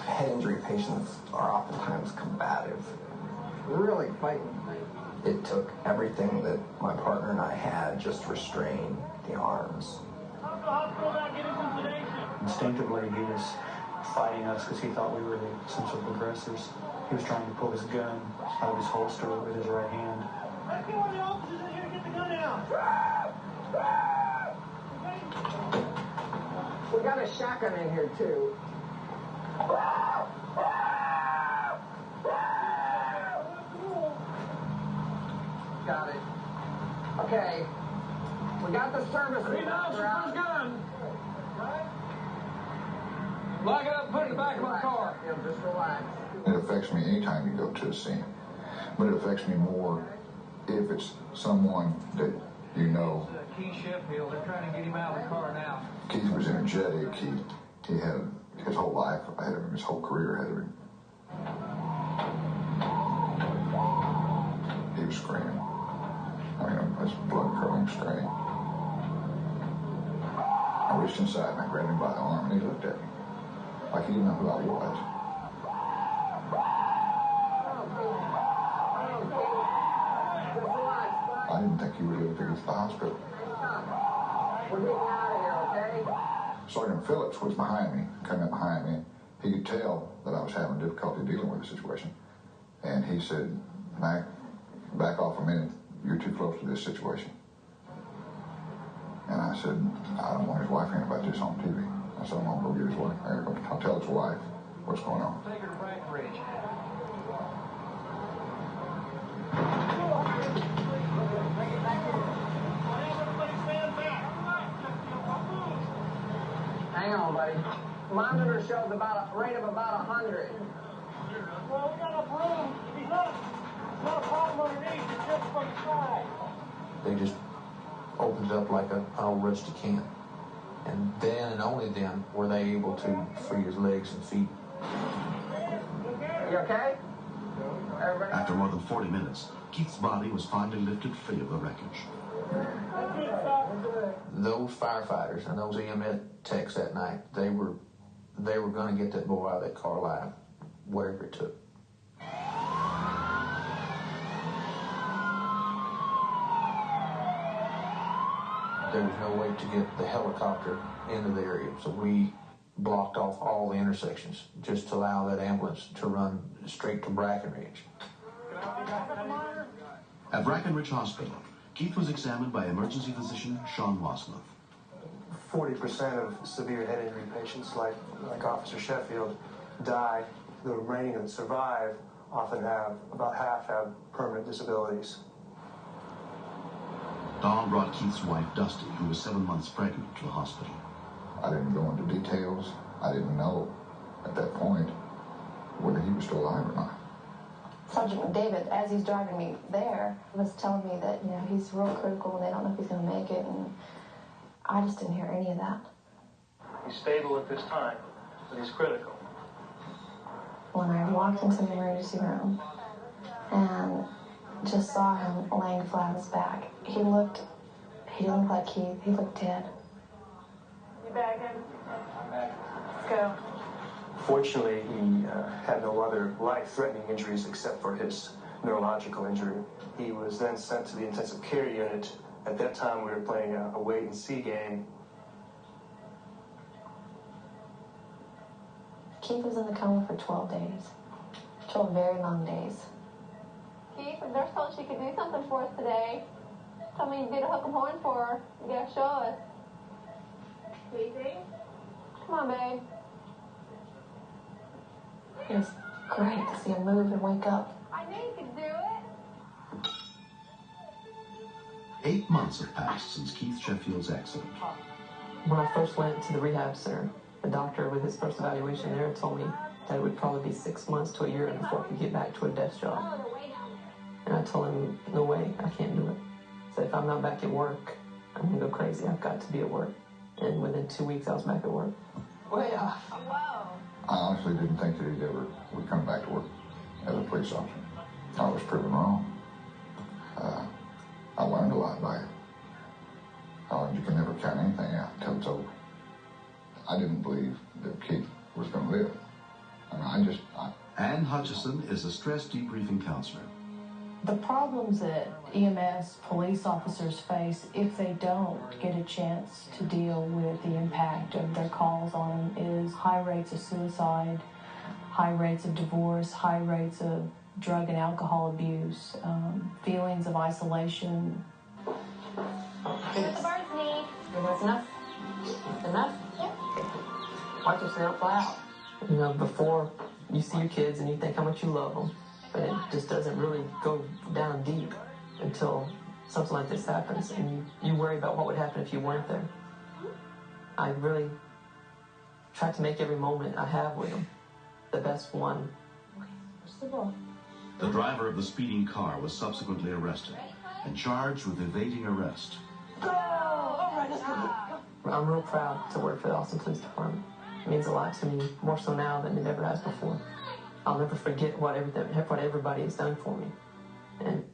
Head injury patients are oftentimes combative, really fighting. It took everything that my partner and I had just to restrain the arms. Instinctively, he was fighting us because he thought we were the essential aggressors. He was trying to pull his gun out of his holster with his right hand. Let's get one of the officers in here to get the gun out. We got a shotgun in here, too. Got it. Okay. We got the service. Read officer for his gun. Lock it up and put it in the back of my car. Yeah, just relax. It affects me anytime you go to a scene, but it affects me more if it's someone that you know. Keith Sheffield, they're trying to get him out of the car now. Keith was energetic. He had his whole life ahead of him, his whole career ahead of him. He was screaming. I mean, his blood-curdling scream. I reached inside and I grabbed him by the arm and he looked at me like he didn't know who I was. I didn't think you were going to take us to the hospital. We're getting out of here, okay? Sergeant Phillips was behind me, came up behind me. He could tell that I was having difficulty dealing with the situation. And he said, Mac, back off a minute. You're too close to this situation. And I said, I don't want his wife hearing about this on TV. I said, I'm going to go get his wife. I'll tell his wife what's going on. Take her to Breckenridge. Hang on, buddy. Monitor shows about a rate of about 100. Well, we got enough room. He's not a problem underneath. It's just from the side. They just opened it up like an old rusty can. And then and only then were they able to free his legs and feet. You okay? After more than 40 minutes, Keith's body was finally lifted free of the wreckage. Those firefighters and those EMS techs that night, they were going to get that boy out of that car alive, whatever it took. There was no way to get the helicopter into the area, so we blocked off all the intersections just to allow that ambulance to run straight to Breckenridge. At Breckenridge Hospital, Keith was examined by emergency physician Sean Wasmuth. 40% of severe head injury patients, like Officer Sheffield, die. The remaining that survive often about half have permanent disabilities. Dawn brought Keith's wife, Dusty, who was 7 months pregnant, to the hospital. I didn't go into details. I didn't know at that point whether he was still alive or not. Sergeant David, as he's driving me there, was telling me that, he's real critical and they don't know if he's going to make it, and I just didn't hear any of that. He's stable at this time, but he's critical. When I walked into the emergency room and just saw him laying flat on his back, he didn't look like Keith, he looked dead. You back in? I'm back. Let's go. Fortunately, he had no other life-threatening injuries except for his neurological injury. He was then sent to the intensive care unit. At that time, we were playing a wait-and-see game. Keith was in the coma for 12 days. 12 very long days. Keith, the nurse told us she could do something for us today. Told me you did a hook 'em horn for her. You gotta show us. Sleeping? Come on, babe. It was great to see him move and wake up. I knew you could do it. 8 months have passed since Keith Sheffield's accident. When I first went to the rehab center, the doctor with his first evaluation there told me that it would probably be 6 months to a year before I could get back to a desk job. And I told him, no way, I can't do it. So if I'm not back at work, I'm going to go crazy. I've got to be at work. And within 2 weeks, I was back at work. Way off. Whoa. I honestly didn't think that he ever would come back to work as a police officer. I was proven wrong. I learned a lot by it. I learned you can never count anything out until it's over. I didn't believe that Keith was going to live. And Ann Hutchison is a stress debriefing counselor. The problems that EMS police officers face if they don't get a chance to deal with the impact of their calls on them is high rates of suicide, high rates of divorce, high rates of drug and alcohol abuse, feelings of isolation. See what the birds need. That's enough? Enough? Yeah. Watch yourself out. You know, before you see your kids and you think how much you love them, but it just doesn't really go down deep until something like this happens, and you worry about what would happen if you weren't there. I really try to make every moment I have with them the best one. The driver of the speeding car was subsequently arrested and charged with evading arrest. Go! All right, let's go. I'm real proud to work for the Austin Police Department. It means a lot to me, more so now than it ever has before. I'll never forget what everybody has done for me. And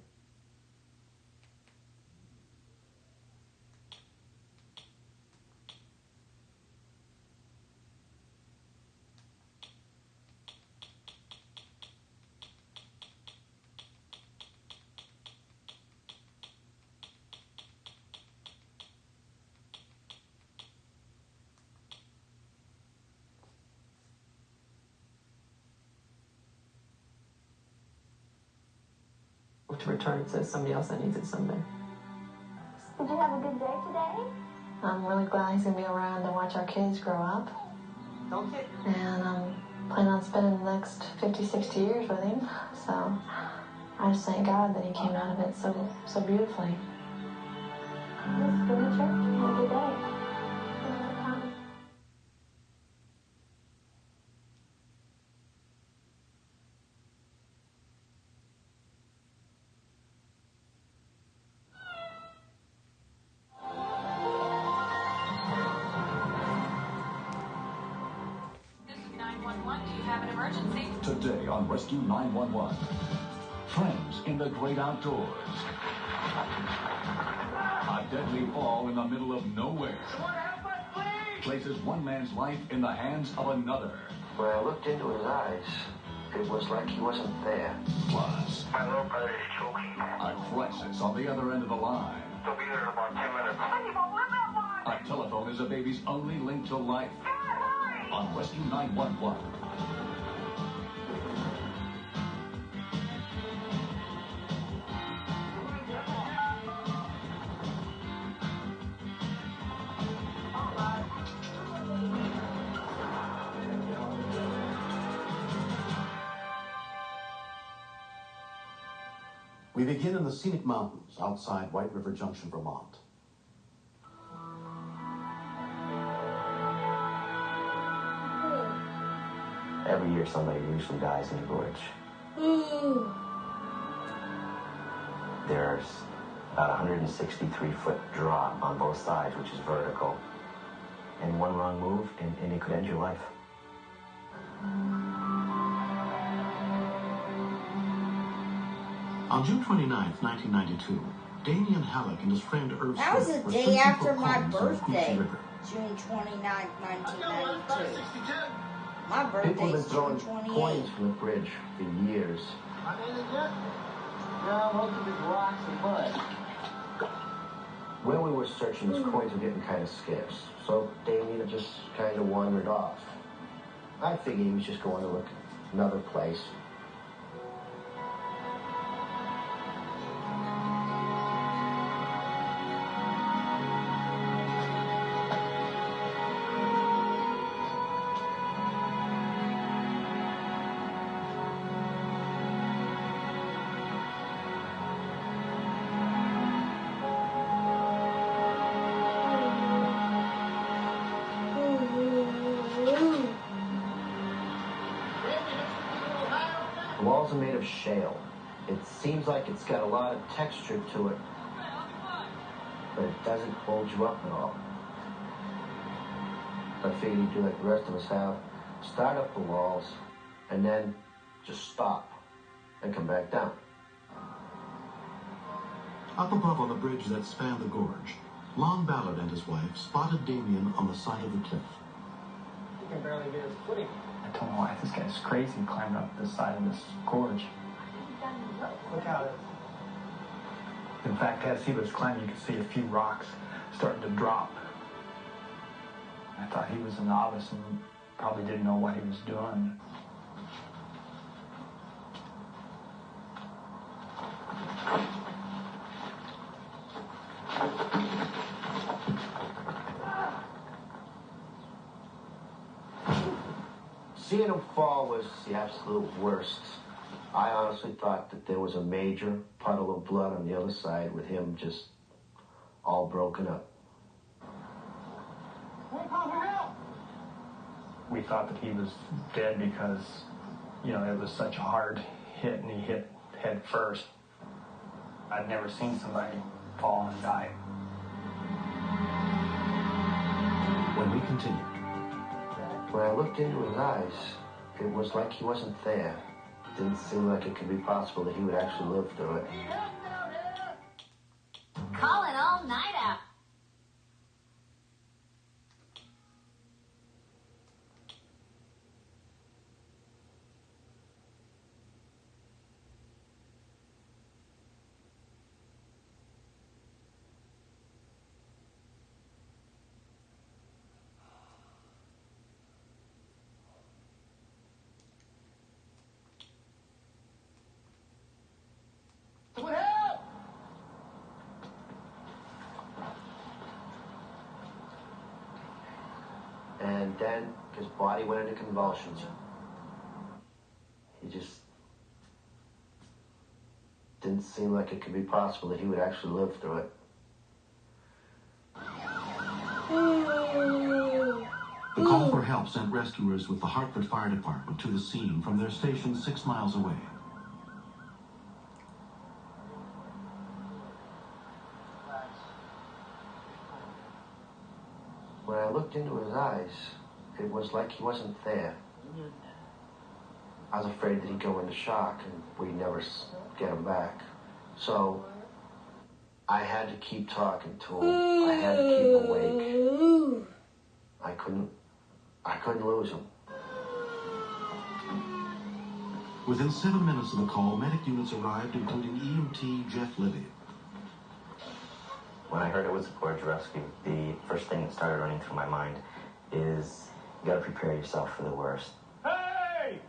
to return it to somebody else that needs it someday. Did you have a good day today? I'm really glad he's going to be around to watch our kids grow up. Okay. And I'm planning on spending the next 50, 60 years with him. So I just thank God that he came out of it so beautifully. Yes, good to church. Have a good day. Today on Rescue 911, friends in the great outdoors. A deadly fall in the middle of nowhere places one man's life in the hands of another. When I looked into his eyes, it was like he wasn't there. Plus, My little brother is choking. a crisis on the other end of the line. He'll be there in about 10 minutes. A telephone is a baby's only link to life. On Rescue 911. We begin in the scenic mountains outside White River Junction, Vermont. Every year somebody usually dies in the gorge. There's about a 163-foot drop on both sides, which is vertical. And one wrong move, and it could end your life. On June 29th, 1992, Damian Halleck and his friend Irv That was Smith the were day searching after for my coins on the Coochie birthday, River. June 29th, 1992. My People have been birthday's throwing June 28th. coins from the bridge for years. I mean, no, most of it's rocks and mud. Where we were searching, those coins were getting kind of scarce. So Damian just kind of wandered off. I figured he was just going to look another place. The walls are made of shale. It seems like it's got a lot of texture to it, but it doesn't hold you up at all. I figured you'd do like the rest of us have, start up the walls, and then just stop and come back down. Up above on the bridge that spanned the gorge, Lon Ballard and his wife spotted Damien on the side of the cliff. He can barely get his footing. I told my wife, this guy's crazy climbing up the side of this gorge. Look out. In fact, as he was climbing, you could see a few rocks starting to drop. I thought he was a novice and probably didn't know what he was doing. Seeing him fall was the absolute worst. I honestly thought that there was a major puddle of blood on the other side with him just all broken up. We thought that he was dead because, you know, it was such a hard hit and he hit head first. I'd never seen somebody fall and die. When we continued. When I looked into his eyes, it was like he wasn't there. It didn't seem like it could be possible that he would actually live through it. Calling all night out. And then his body went into convulsions. He just didn't seem like it could be possible that he would actually live through it. The call for help sent rescuers with the Hartford Fire Department to the scene from their station 6 miles away. When I looked into his eyes, it was like he wasn't there. I was afraid that he'd go into shock and we'd never get him back. So I had to keep talking to him. I had to keep him awake. I couldn't lose him. Within 7 minutes of the call, medic units arrived, including EMT Jeff Libby. When I heard it was a gorge rescue, the first thing that started running through my mind is you gotta prepare yourself for the worst. Hey!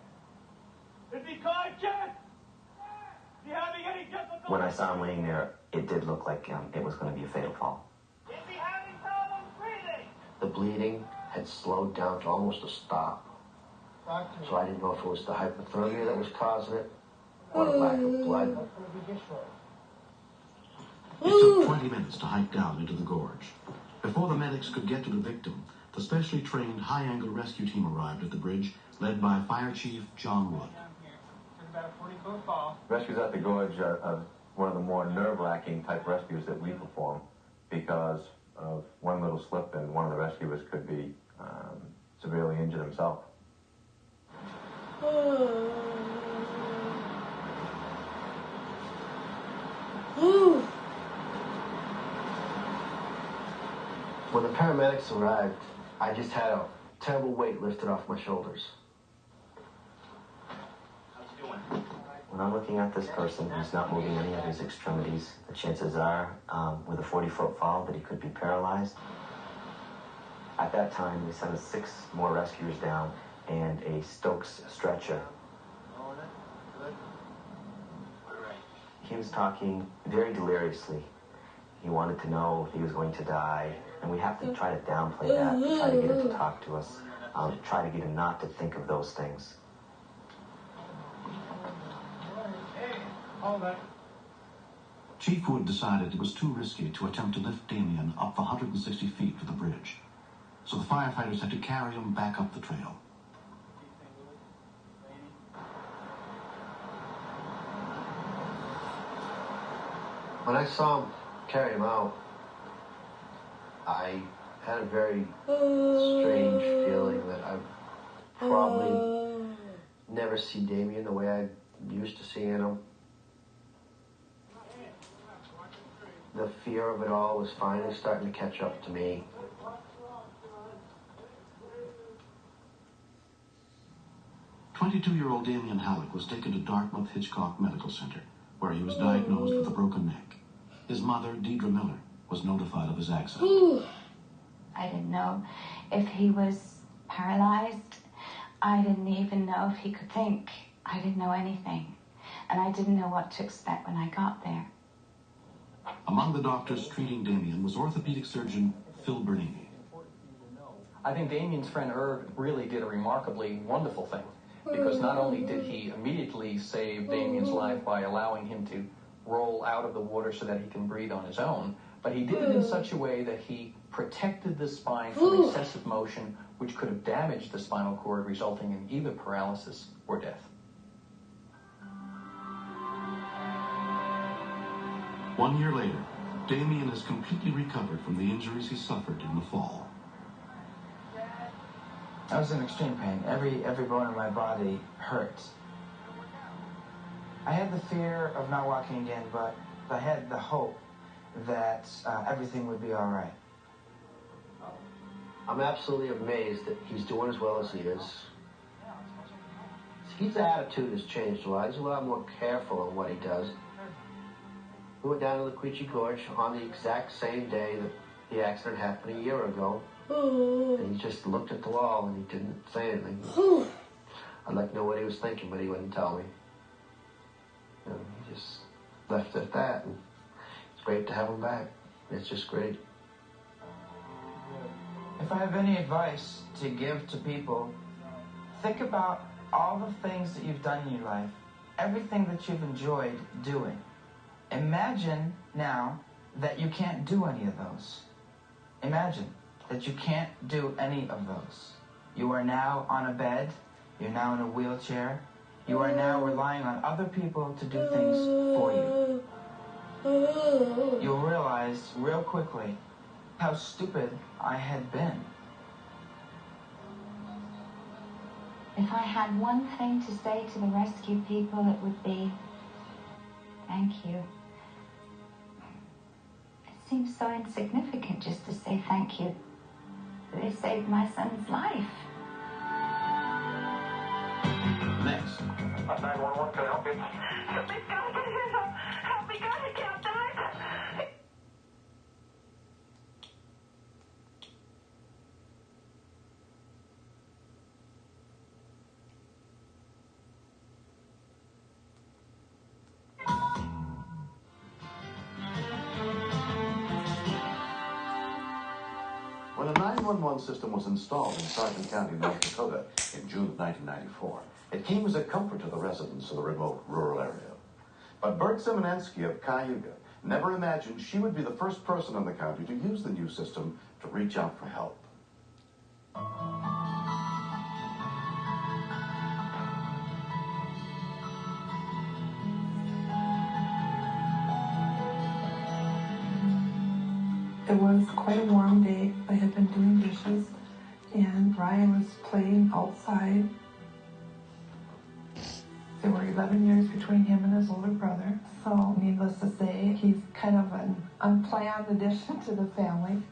Is he conscious? Is he having any difficulty? When I saw him laying there, it did look like it was going to be a fatal fall. Is he having problems breathing? The bleeding had slowed down to almost a stop. So I didn't know if it was the hypothermia that was causing it or the lack of blood. It took 20 minutes to hike down into the gorge. Before the medics could get to the victim, the specially trained high-angle rescue team arrived at the bridge, led by Fire Chief John Wood. Rescues at the gorge are one of the more nerve-wracking type rescues that we perform because of one little slip and one of the rescuers could be severely injured himself. When the paramedics arrived, I just had a terrible weight lifted off my shoulders. When I'm looking at this person who's not moving any of his extremities, the chances are, with a 40-foot fall, that he could be paralyzed. At that time, we sent 6 more rescuers down and a Stokes stretcher. He was talking very deliriously. He wanted to know if he was going to die, and we have to try to downplay that, to try to get him to talk to us, try to get him not to think of those things. Chief Wood decided it was too risky to attempt to lift Damien up the 160 feet to the bridge, so the firefighters had to carry him back up the trail. When I saw him carry him out, I had a very strange feeling that I probably never see Damien the way I used to seeing him. The fear of it all was finally starting to catch up to me. "22-year-old Damien Halleck was taken to Dartmouth Hitchcock Medical Center, where he was diagnosed with a broken neck. His mother, Deidre Miller, was notified of his accident. I didn't know if he was paralyzed. I didn't even know if he could think. I didn't know anything. And I didn't know what to expect when I got there. Among the doctors treating Damien was orthopedic surgeon Phil Bernini. I think Damien's friend Irv really did a remarkably wonderful thing, because not only did he immediately save Damien's life by allowing him to roll out of the water so that he can breathe on his own, but he did it in such a way that he protected the spine from excessive motion, which could have damaged the spinal cord, resulting in either paralysis or death. 1 year later, Damien has completely recovered from the injuries he suffered in the fall. I was in extreme pain. Every bone in my body hurt. I had the fear of not walking again, but I had the hope that everything would be all right. I'm absolutely amazed that he's doing as well as he is. His attitude has changed a lot. He's a lot more careful in what he does. We went down to the Quechee Gorge on the exact same day that the accident happened a year ago. And he just looked at the wall and he didn't say anything. I'd like to know what he was thinking, but he wouldn't tell me. And he just left it at that. And it's great to have him back. It's just great. If I have any advice to give to people, think about all the things that you've done in your life, everything that you've enjoyed doing. Imagine now that you can't do any of those. Imagine that you can't do any of those. You are now on a bed, you're now in a wheelchair, you are now relying on other people to do things for you. You'll realize real quickly how stupid I had been. If I had one thing to say to the rescue people, it would be, thank you. It seems so insignificant just to say thank you. They saved my son's life. Next. 911, can I help you? Somebody's got to get here. Help me, guys, I can't die. When a 911 system was installed in Sargent County, North Dakota in June of 1994, it came as a comfort to the residents of the remote rural area. But Bert Simonensky of Cayuga never imagined she would be the first person in the county to use the new system to reach out for help. It was quite a warm day. I had been doing dishes, and Ryan was playing outside. There were 11 years between him and his older brother, so needless to say, he's kind of an unplanned addition to the family.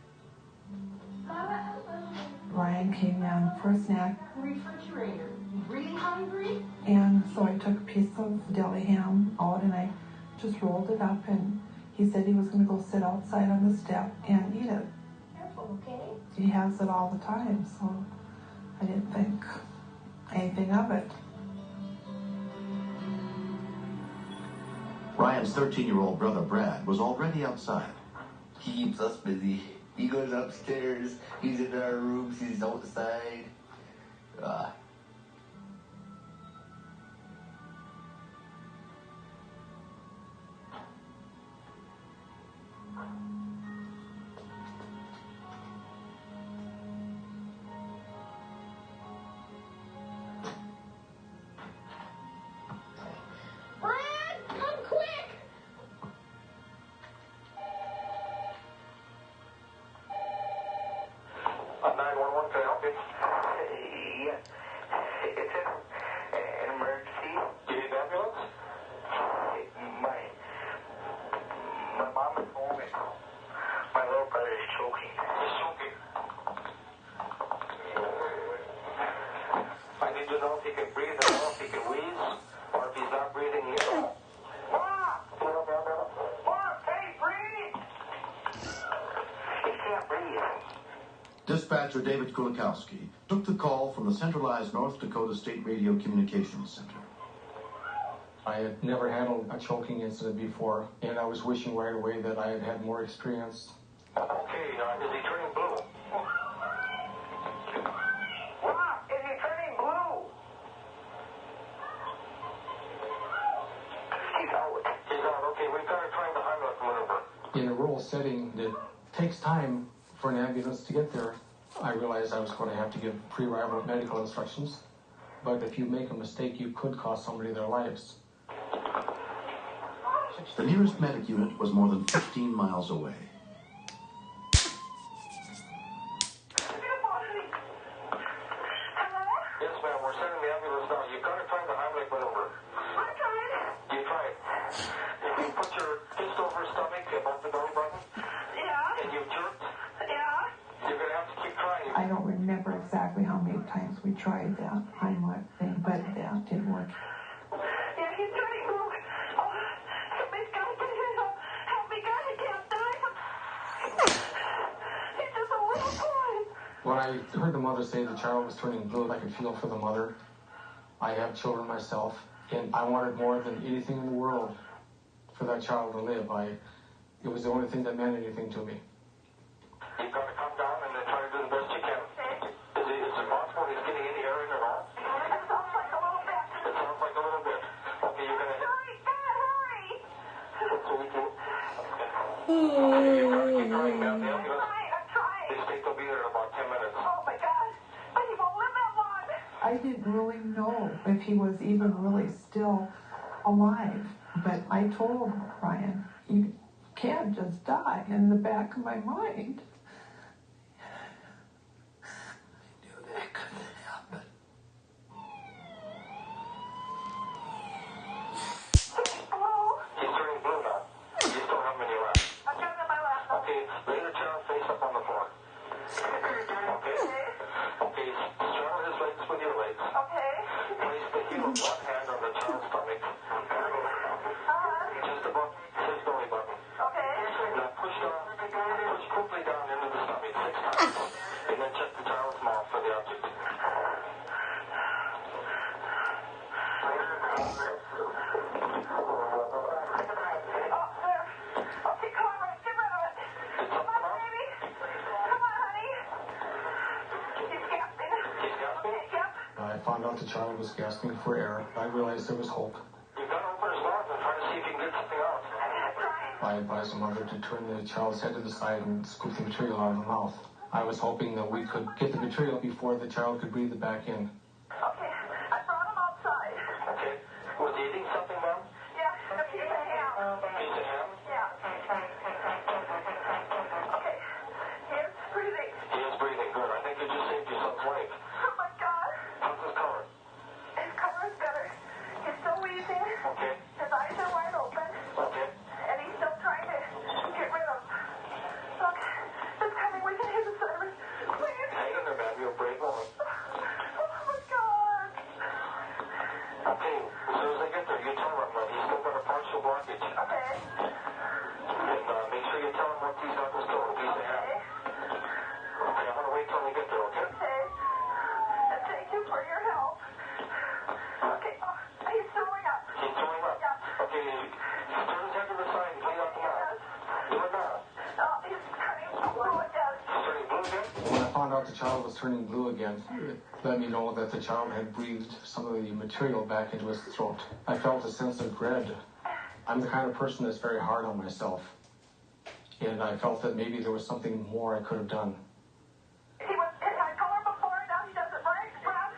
Ryan came down for a snack. Refrigerator. Really hungry? And so I took a piece of deli ham out and I just rolled it up, and he said he was going to go sit outside on the step and eat it. Careful, okay? He has it all the time, so I didn't think anything of it. Ryan's 13-year-old brother Brad was already outside. He keeps us busy. He goes upstairs, he's in our rooms, he's outside. Brad, come quick! Dispatcher David Kulikowski took the call from the centralized North Dakota State Radio Communications Center. I had never handled a choking incident before, and I was wishing right away that I had had more experience. Okay, is he turning blue? What? Is he turning blue? He's out. He's out. Okay, we've got to try the Heimlich maneuver. In a rural setting that takes time for an ambulance to get there, I realized I was going to have to give pre-arrival medical instructions. But if you make a mistake, you could cost somebody their lives. The nearest medic unit was more than 15 miles away. Yes, ma'am, we're sending the ambulance now. You've got to try the Heimlich maneuver. I tried. You tried. If you put your fist over his stomach above the belly button, and you jerked, you're going to have to keep trying. I don't remember exactly how many times we tried that Heimlich thing, but that didn't work. Yeah, he's turning blue. Oh, somebody's got to get him. Help me, God, he can't die. He's just a little boy. When I heard the mother say the child was turning blue, I could feel for the mother. I have children myself, and I wanted more than anything in the world for that child to live. It was the only thing that meant anything to me. You've got to come down and then try to do the best you can. Is it possible he's getting any air in at all? It sounds like a little bit. It sounds like a little bit. Okay, you're going to... Hurry, God, hurry! So we do... Okay, you've got to keep trying, ma'am. I'm trying. They state they'll be there in about 10 minutes. Oh, my God. But he won't live that long. I didn't really know if he was even really still alive. But I told Ryan, you can't just die, in the back of my mind. He's turning blue now. You still have him in your lap. I've got him in my lap. Okay, lay the child face up on the floor. Okay? Okay, straddle his legs with your legs. Okay. Place the heel of one hand on the child's stomach. Just above his belly button. Okay. Now push quickly down into the stomach 6 times. And then check the child's mouth for the object. I found out the child was gasping for air. I realized there was hope. You've got to open his mouth and try to see if you can get something out. I advised the mother to turn the child's head to the side and scoop the material out of the mouth. I was hoping that we could get the material before the child could breathe it back in. Okay, I brought him outside. Okay. Was he eating something, ma'am? Yeah, a piece of ham. A piece of ham? Yeah. Okay, he is breathing. He is breathing, good. I think you just saved your son's life. Oh, my God. How's his color? His color is better. He's still wheezing. Okay. His eyes are wide open. Okay. And he's still trying to get rid of. Look, it's coming. We can hear the service. Please. Hang in there, ma'am. You're a brave woman. Oh, my God. Okay, as soon as they get there, you tell them that he's still got a partial blockage. Okay. And make sure you tell him what these doctors told him. Piece of ham. Okay, I'm going to wait till they get there, okay? Okay. And thank you for your help. Okay, he's throwing up. He's throwing up? Yeah. Okay, turn his head to the side and clean out the mouth. Do it now. He's turning blue again. He's turning blue again? When I found out the child was turning blue again, it let me know that the child had breathed some of the material back into his throat. I felt a sense of dread. I'm the kind of person that's very hard on myself. And I felt that maybe there was something more I could have done. He was in my color before, now he does it right, Brad.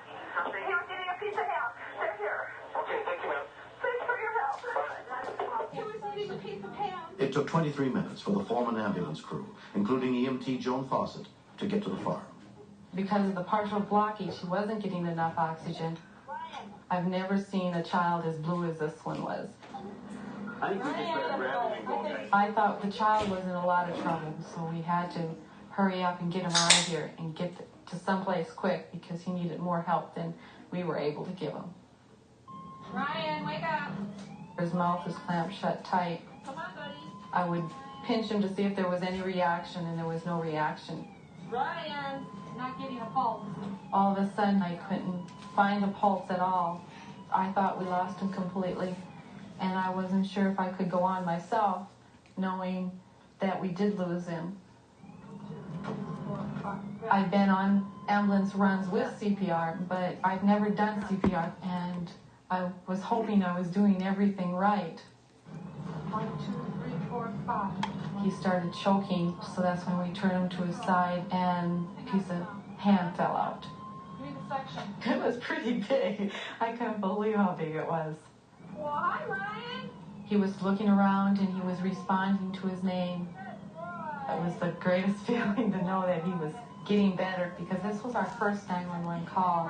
He was eating a piece of ham. They're here. Okay, thank you, ma'am. Thanks for your help. He was eating a piece of ham. It took 23 minutes for the Foreman ambulance crew, including EMT Joan Fawcett, to get to the farm. Because of the partial blockage, he wasn't getting enough oxygen. I've never seen a child as blue as this one was. I think we just better grab him and go next. I thought the child was in a lot of trouble, so we had to hurry up and get him out of here and get to someplace quick because he needed more help than we were able to give him. Ryan, wake up. His mouth was clamped shut tight. Come on, buddy. I would pinch him to see if there was any reaction, and there was no reaction. Ryan, not getting a pulse. All of a sudden, I couldn't find a pulse at all. I thought we lost him completely, and I wasn't sure if I could go on myself, knowing that we did lose him. I've been on ambulance runs with CPR, but I've never done CPR, and I was hoping I was doing everything right. 1, 2, 3, 4, 5. He started choking, so that's when we turned him to his side, and a piece of hand fell out. Give me the section. It was pretty big. I couldn't believe how big it was. Well, hi, Ryan. He was looking around, and he was responding to his name. It was the greatest feeling to know that he was getting better, because this was our first 911 call.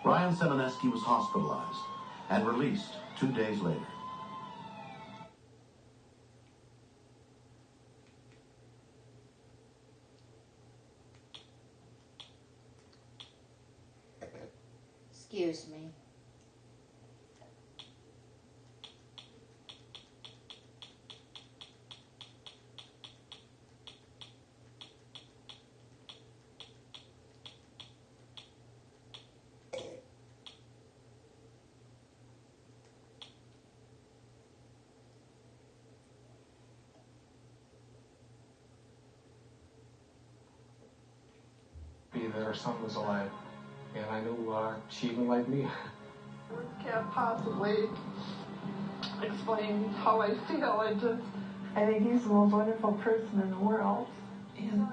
Ryan Simoneski was hospitalized and released 2 days later. Excuse me. That her son was alive, and I knew she even liked me. Words can't possibly explain how I feel. I think he's the most wonderful person in the world, and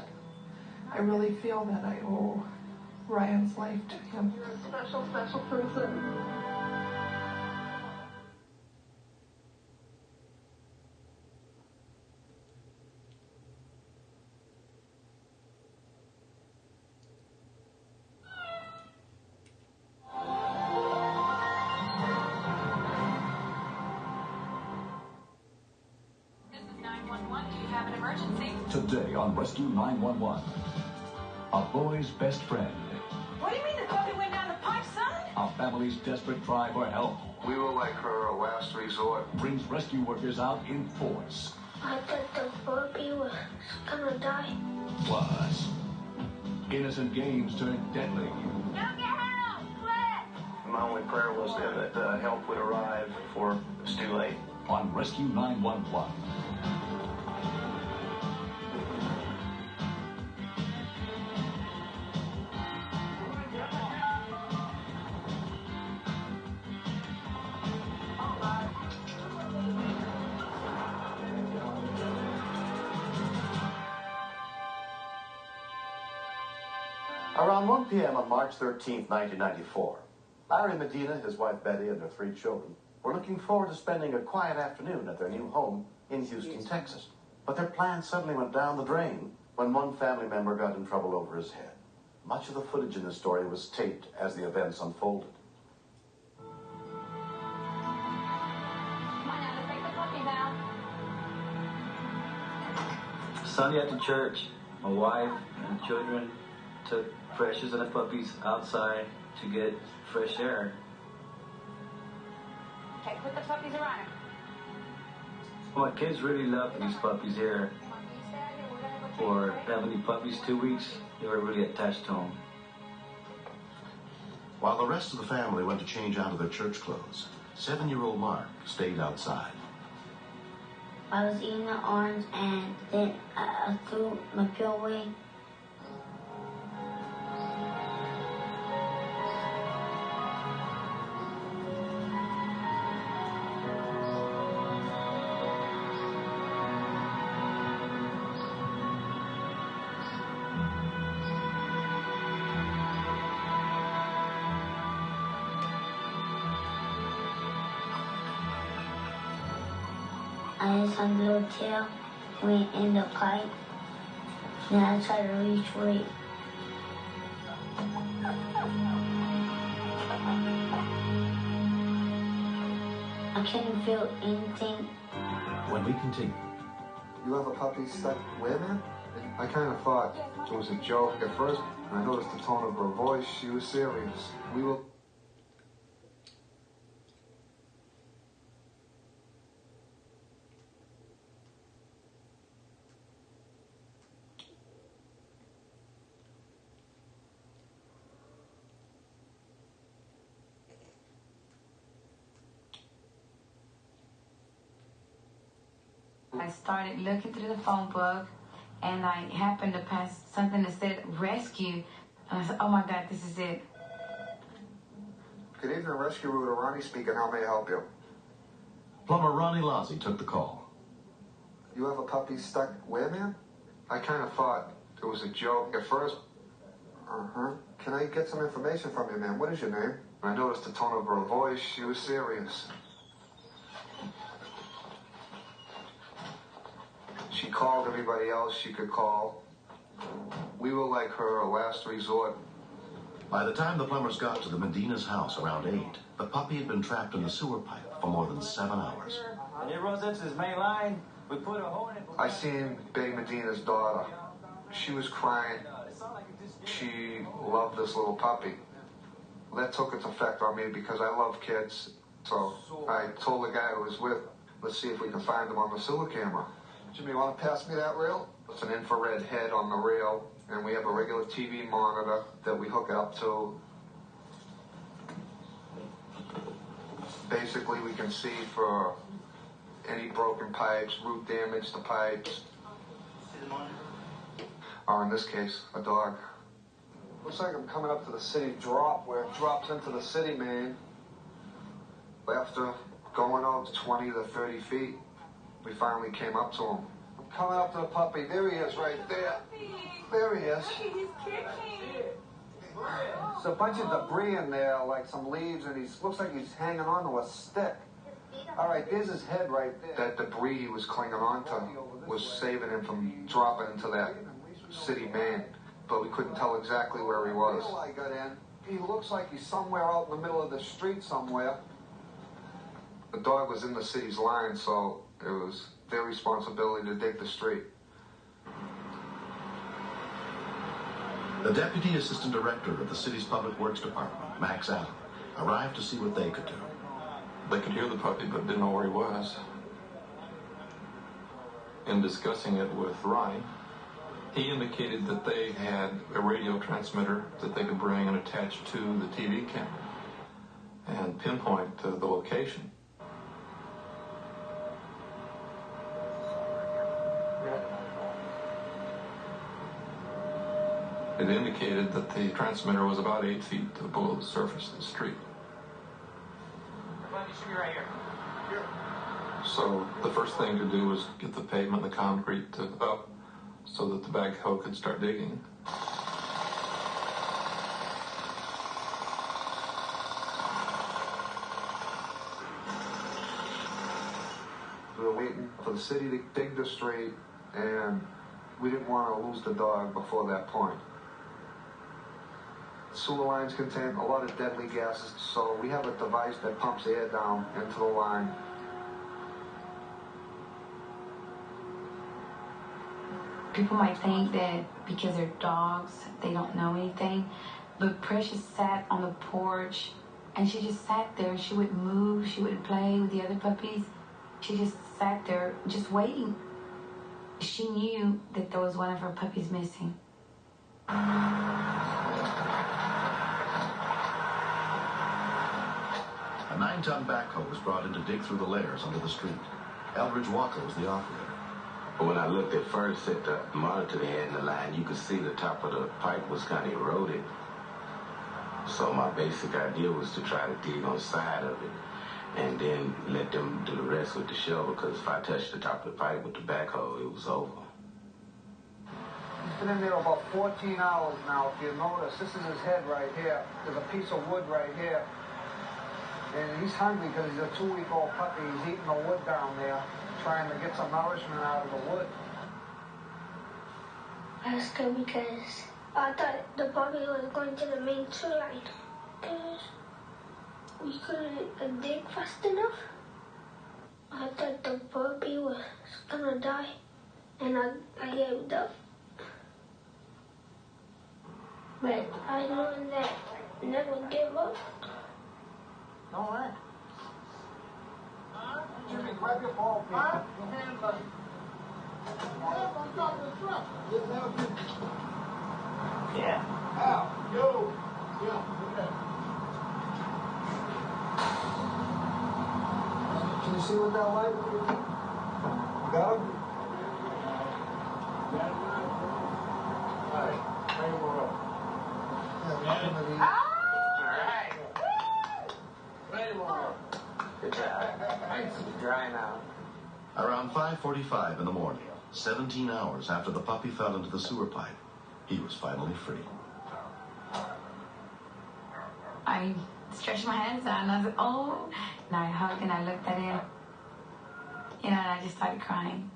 I really feel that I owe Ryan's life to him. You're a special, special person. Today on Rescue 911, a boy's best friend, What do you mean the puppy went down the pipe, son? a family's desperate cry for help, We were like her last resort. brings rescue workers out in force. I thought the puppy was gonna die. Plus, innocent games turned deadly. My only prayer was that help would arrive before it's too late. On Rescue 911. Around 1 p.m. on March 13, 1994, Larry Medina, his wife Betty, and their 3 children were looking forward to spending a quiet afternoon at their new home in Houston, Texas. But their plans suddenly went down the drain when one family member got in trouble over his head. Much of the footage in this story was taped as the events unfolded. Come on now, let's take the puppy now. Sunday after church, my wife and the children took Precious and the puppies outside to get fresh air. Okay, put the puppies around him. My kids really loved these puppies here. For having the puppies 2 weeks, they were really attached to them. While the rest of the family went to change out of their church clothes, 7-year-old Mark stayed outside. I was eating an orange and then I threw my pill away. I just had a little tail, went in the pipe, then I tried to reach for it. I couldn't feel anything. When we continue, You have a puppy stuck where, man? I kind of thought it was a joke at first. I noticed the tone of her voice. She was serious. We will. I started looking through the phone book, and I happened to pass something that said rescue. And I said, oh my God, this is it. Good evening, Rescue Router Ronnie speaking. How may I help you? Plumber Ronnie Lozzie took the call. You have a puppy stuck where, man? I kind of thought it was a joke at first. Can I get some information from you, man? What is your name? I noticed the tone of her voice. She was serious. She called everybody else she could call. We were like her last resort. By the time the plumbers got to the Medina's house around 8, the puppy had been trapped in the sewer pipe for more than 7 hours. And it runs into his main line. We put a hole in it. I seen Betty Medina's daughter. She was crying. She loved this little puppy. That took its effect on me because I love kids. So I told the guy I was with, let's see if we can find them on the sewer camera. Jimmy, you want to pass me that rail? It's an infrared head on the rail, and we have a regular TV monitor that we hook it up to. Basically, we can see for any broken pipes, root damage to pipes, or in this case, a dog. Looks like I'm coming up to the city drop, where it drops into the city main. After going out 20 to 30 feet, we finally came up to him. I'm coming up to the puppy. There he is, right there. There he is. There's a bunch of debris in there, like some leaves, and he looks like he's hanging on to a stick. All right, there's his head right there. That debris he was clinging on to was saving him from dropping into that city main, but we couldn't tell exactly where he was. I got in. He looks like he's somewhere out in the middle of the street somewhere. The dog was in the city's line, so it was their responsibility to dig the street. The Deputy Assistant Director of the city's Public Works Department, Max Allen, arrived to see what they could do. They could hear the puppy, but didn't know where he was. In discussing it with Ronnie, he indicated that they had a radio transmitter that they could bring and attach to the TV camera and pinpoint the location. It indicated that the transmitter was about 8 feet below the surface of the street. You should be right here. So the first thing to do was get the pavement and the concrete up so that the backhoe could start digging. We were waiting for the city to dig the street, and we didn't want to lose the dog before that point. Sewer lines contain a lot of deadly gases, so we have a device that pumps air down into the line. People might think that because they're dogs, they don't know anything. But Precious sat on the porch, and she just sat there. She wouldn't move. She wouldn't play with the other puppies. She just sat there, just waiting. She knew that there was one of her puppies missing. A 9-ton backhoe was brought in to dig through the layers under the street. Eldridge Walker was the operator. When I looked at first at the monitor they had in the line, you could see the top of the pipe was kind of eroded. So my basic idea was to try to dig on the side of it and then let them do the rest with the shovel, because if I touched the top of the pipe with the backhoe, it was over. He's been in there about 14 hours now. If you notice, this is his head right here. There's a piece of wood right here. And he's hungry because he's a 2-week-old puppy. He's eating the wood down there, trying to get some nourishment out of the wood. I was scared because I thought the puppy was going to the main sewer line. Because we couldn't dig fast enough. I thought the puppy was gonna die, and I gave it up. But I learned that never give up. All right. Jimmy, grab your ball, please. Your hand, buddy. Yeah. Al, yo. Can you see what that light? got him? Good job. Thanks. Dry now. Around 5:45 in the morning, 17 hours after the puppy fell into the sewer pipe, he was finally free. I stretched my hands out and I was like, oh. And I hugged and I looked at him. You know, and I just started crying.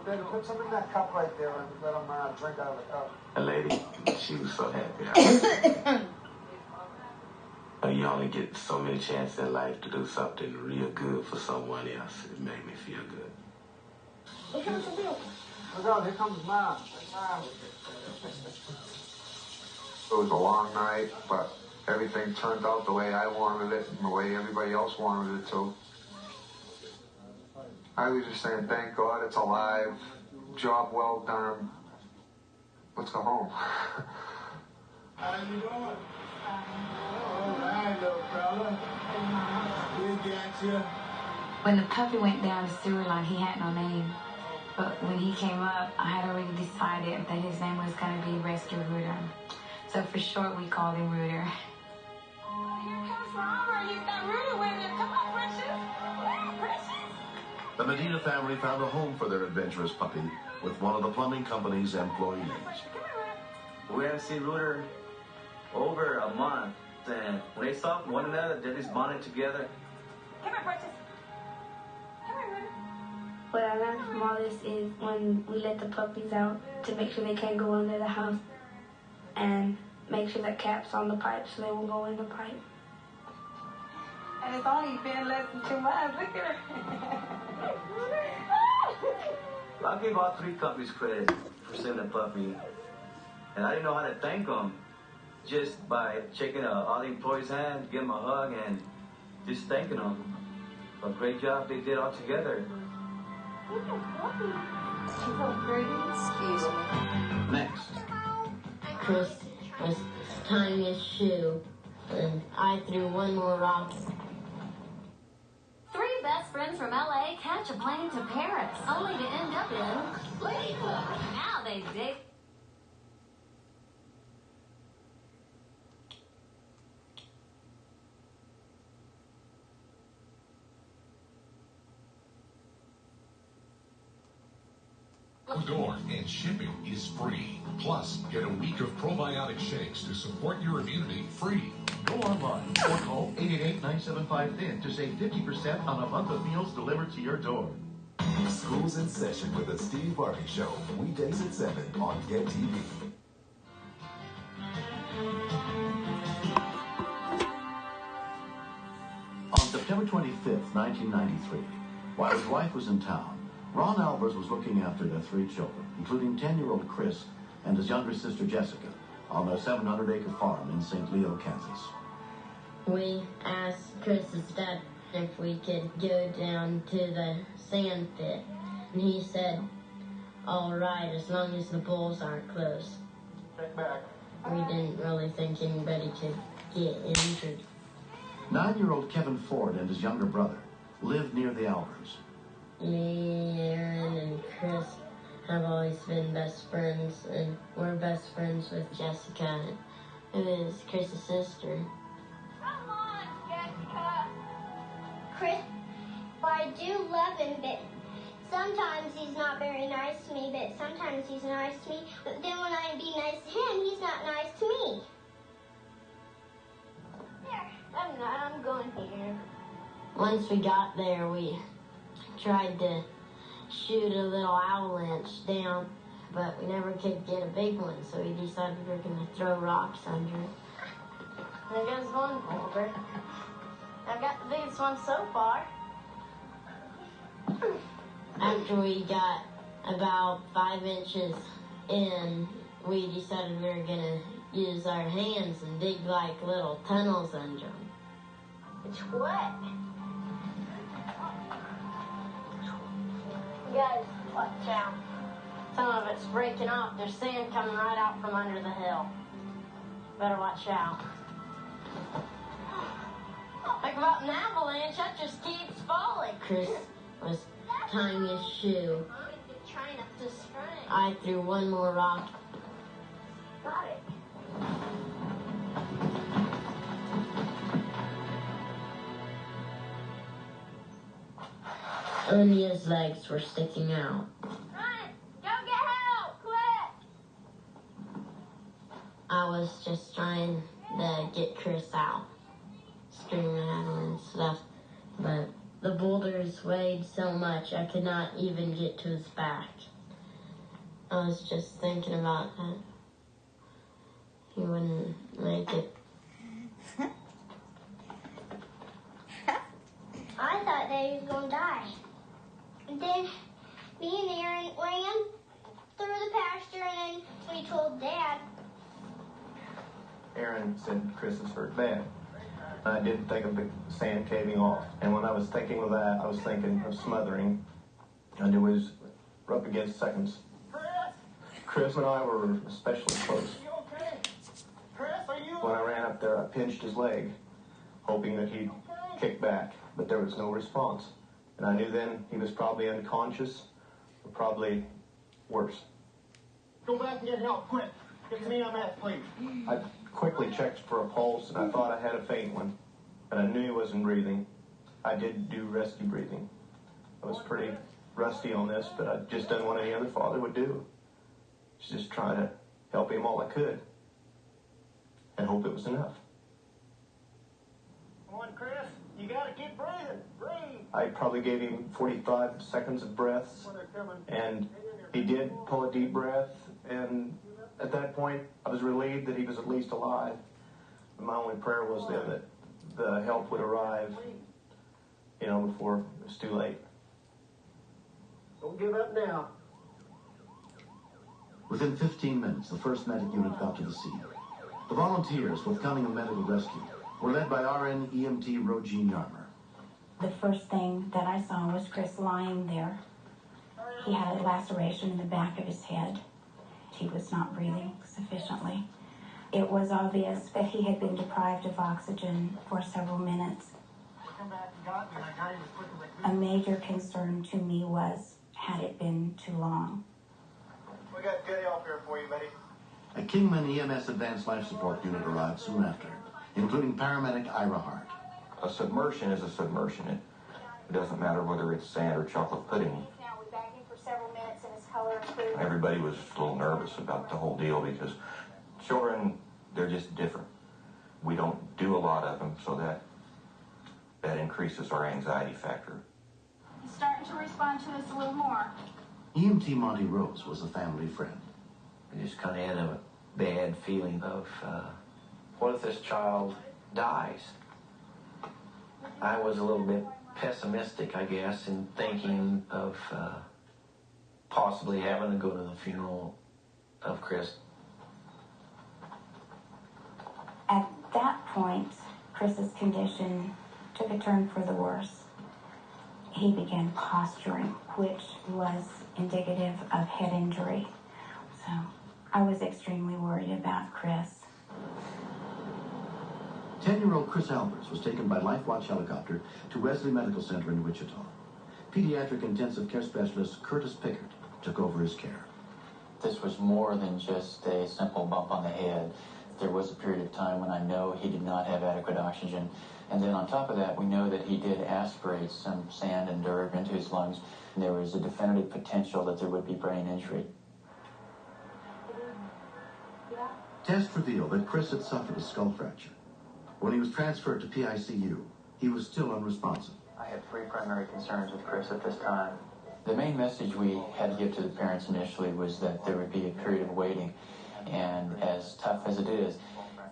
Baby, put some in that cup right there and let him drink out of the cup. A lady, she was so happy. You only get so many chances in life to do something real good for someone else. It made me feel good. Look out, here comes Mom. It was a long night, but everything turned out the way I wanted it and the way everybody else wanted it to. I was just saying, thank God it's alive. Job well done. Let's go home. How you doing? All right, little fella. We got you. When the puppy went down the sewer line, he had no name. But when he came up, I had already decided that his name was going to be Rescue Rooter. So for short, we called him Rooter. Here comes Robert. He's got Rooter with him. Come on, Precious. Precious. The Medina family found a home for their adventurous puppy with one of the plumbing company's employees. We haven't seen Rooter over a month, and when they saw one another, they just bonded together. Come here, Precious. Come here, Rooter. What I learned from all this is when we let the puppies out to make sure they can't go under the house and make sure that cap's on the pipe so they won't go in the pipe. And it's only been less than 2 months. Look at her. I gave all 3 companies credit for sending a puppy, and I didn't know how to thank them just by shaking all the employees' hands, giving them a hug, and just thanking them. A great job they did all together. She's so pretty. Excuse me. Next. Chris was tying his shoe, and I threw one more rock. 3 best friends from LA catch a plane to Paris, only to end up in Playbook. Now they date. Door and shipping is free. Plus, get a week of probiotic shakes to support your immunity free. Go online or call 888-975-THIN to save 50% on a month of meals delivered to your door. School's in session with the Steve Harvey Show. Weekdays at 7 on Get TV. On September 25th, 1993, while his wife was in town, Ron Albers was looking after their 3 children, including 10-year-old Chris and his younger sister Jessica, on their 700-acre farm in St. Leo, Kansas. We asked Chris's dad if we could go down to the sand pit, and he said, all right, as long as the bulls aren't close. Check back. We didn't really think anybody could get injured. 9-year-old Kevin Ford and his younger brother lived near the Albers. Me, Aaron, and Chris have always been best friends, and we're best friends with Jessica, who is Chris's sister. Come on, Jessica. Chris, I do love him, but sometimes he's not very nice to me, but sometimes he's nice to me. But then when I be nice to him, he's not nice to me. There, I'm not. I'm going here. Once we got there, we tried to shoot a little avalanche down, but we never could get a big one, so we decided we were going to throw rocks under it. There goes one boulder. I've got the biggest one so far. After we got about 5 inches in, we decided we were going to use our hands and dig like little tunnels under them. It's wet. Guys, watch out. Some of it's breaking off. There's sand coming right out from under the hill. Better watch out. Think about an avalanche, that just keeps falling. Chris was tiniest shoe. I threw one more rock. Got it. Anya's legs were sticking out. Run! Go get help! Quick! I was just trying to get Chris out, screaming at him and stuff, but the boulders weighed so much I could not even get to his back. I was just thinking about that. He wouldn't make it. I thought that he was going to die. And then me and Aaron ran through the pasture, and then we told Dad. Aaron said Chris is hurt bad. I did think of the sand caving off. And when I was thinking of that, I was thinking of smothering. And it was up against seconds. Chris and I were especially close. When I ran up there, I pinched his leg, hoping that he'd kick back, but there was no response. And I knew then he was probably unconscious, or probably worse. Go back and get help, quick. Get to me on that, please. I quickly checked for a pulse, and I thought I had a faint one, but I knew he wasn't breathing. I did do rescue breathing. I was pretty rusty on this, but I'd just done what any other father would do. Just trying to help him all I could, and hope it was enough. Come on, Chris. You gotta keep breathing. Breathe. I probably gave him 45 seconds of breaths, and he did pull a deep breath, and at that point, I was relieved that he was at least alive. My only prayer was then that the help would arrive, before it was too late. Don't give up now. Within 15 minutes, the first medic unit got to the scene. The volunteers with Cunningham Medical Rescue were led by RN EMT Rogine Yarmer. The first thing that I saw was Chris lying there. He had a laceration in the back of his head. He was not breathing sufficiently. It was obvious that he had been deprived of oxygen for several minutes. A major concern to me was, had it been too long? We got good help here for you, buddy. A Kingman EMS Advanced Life Support unit arrived soon after, including paramedic Ira Hart. A submersion is a submersion. It doesn't matter whether it's sand or chocolate pudding. Now we back in for several minutes and his color improved. Everybody was a little nervous about the whole deal because children, they're just different. We don't do a lot of them, so that increases our anxiety factor. He's starting to respond to us a little more. EMT Monty Rose was a family friend. I just kind of had a bad feeling of, what if this child dies? I was a little bit pessimistic, I guess, in thinking of possibly having to go to the funeral of Chris. At that point, Chris's condition took a turn for the worse. He began posturing, which was indicative of head injury. So I was extremely worried about Chris. 10-year-old Chris Albers was taken by LifeWatch helicopter to Wesley Medical Center in Wichita. Pediatric intensive care specialist Curtis Pickard took over his care. This was more than just a simple bump on the head. There was a period of time when I know he did not have adequate oxygen. And then on top of that, we know that he did aspirate some sand and dirt into his lungs. And there was a definitive potential that there would be brain injury. Tests revealed that Chris had suffered a skull fracture. When he was transferred to PICU, he was still unresponsive. I had three primary concerns with Chris at this time. The main message we had to give to the parents initially was that there would be a period of waiting. And as tough as it is,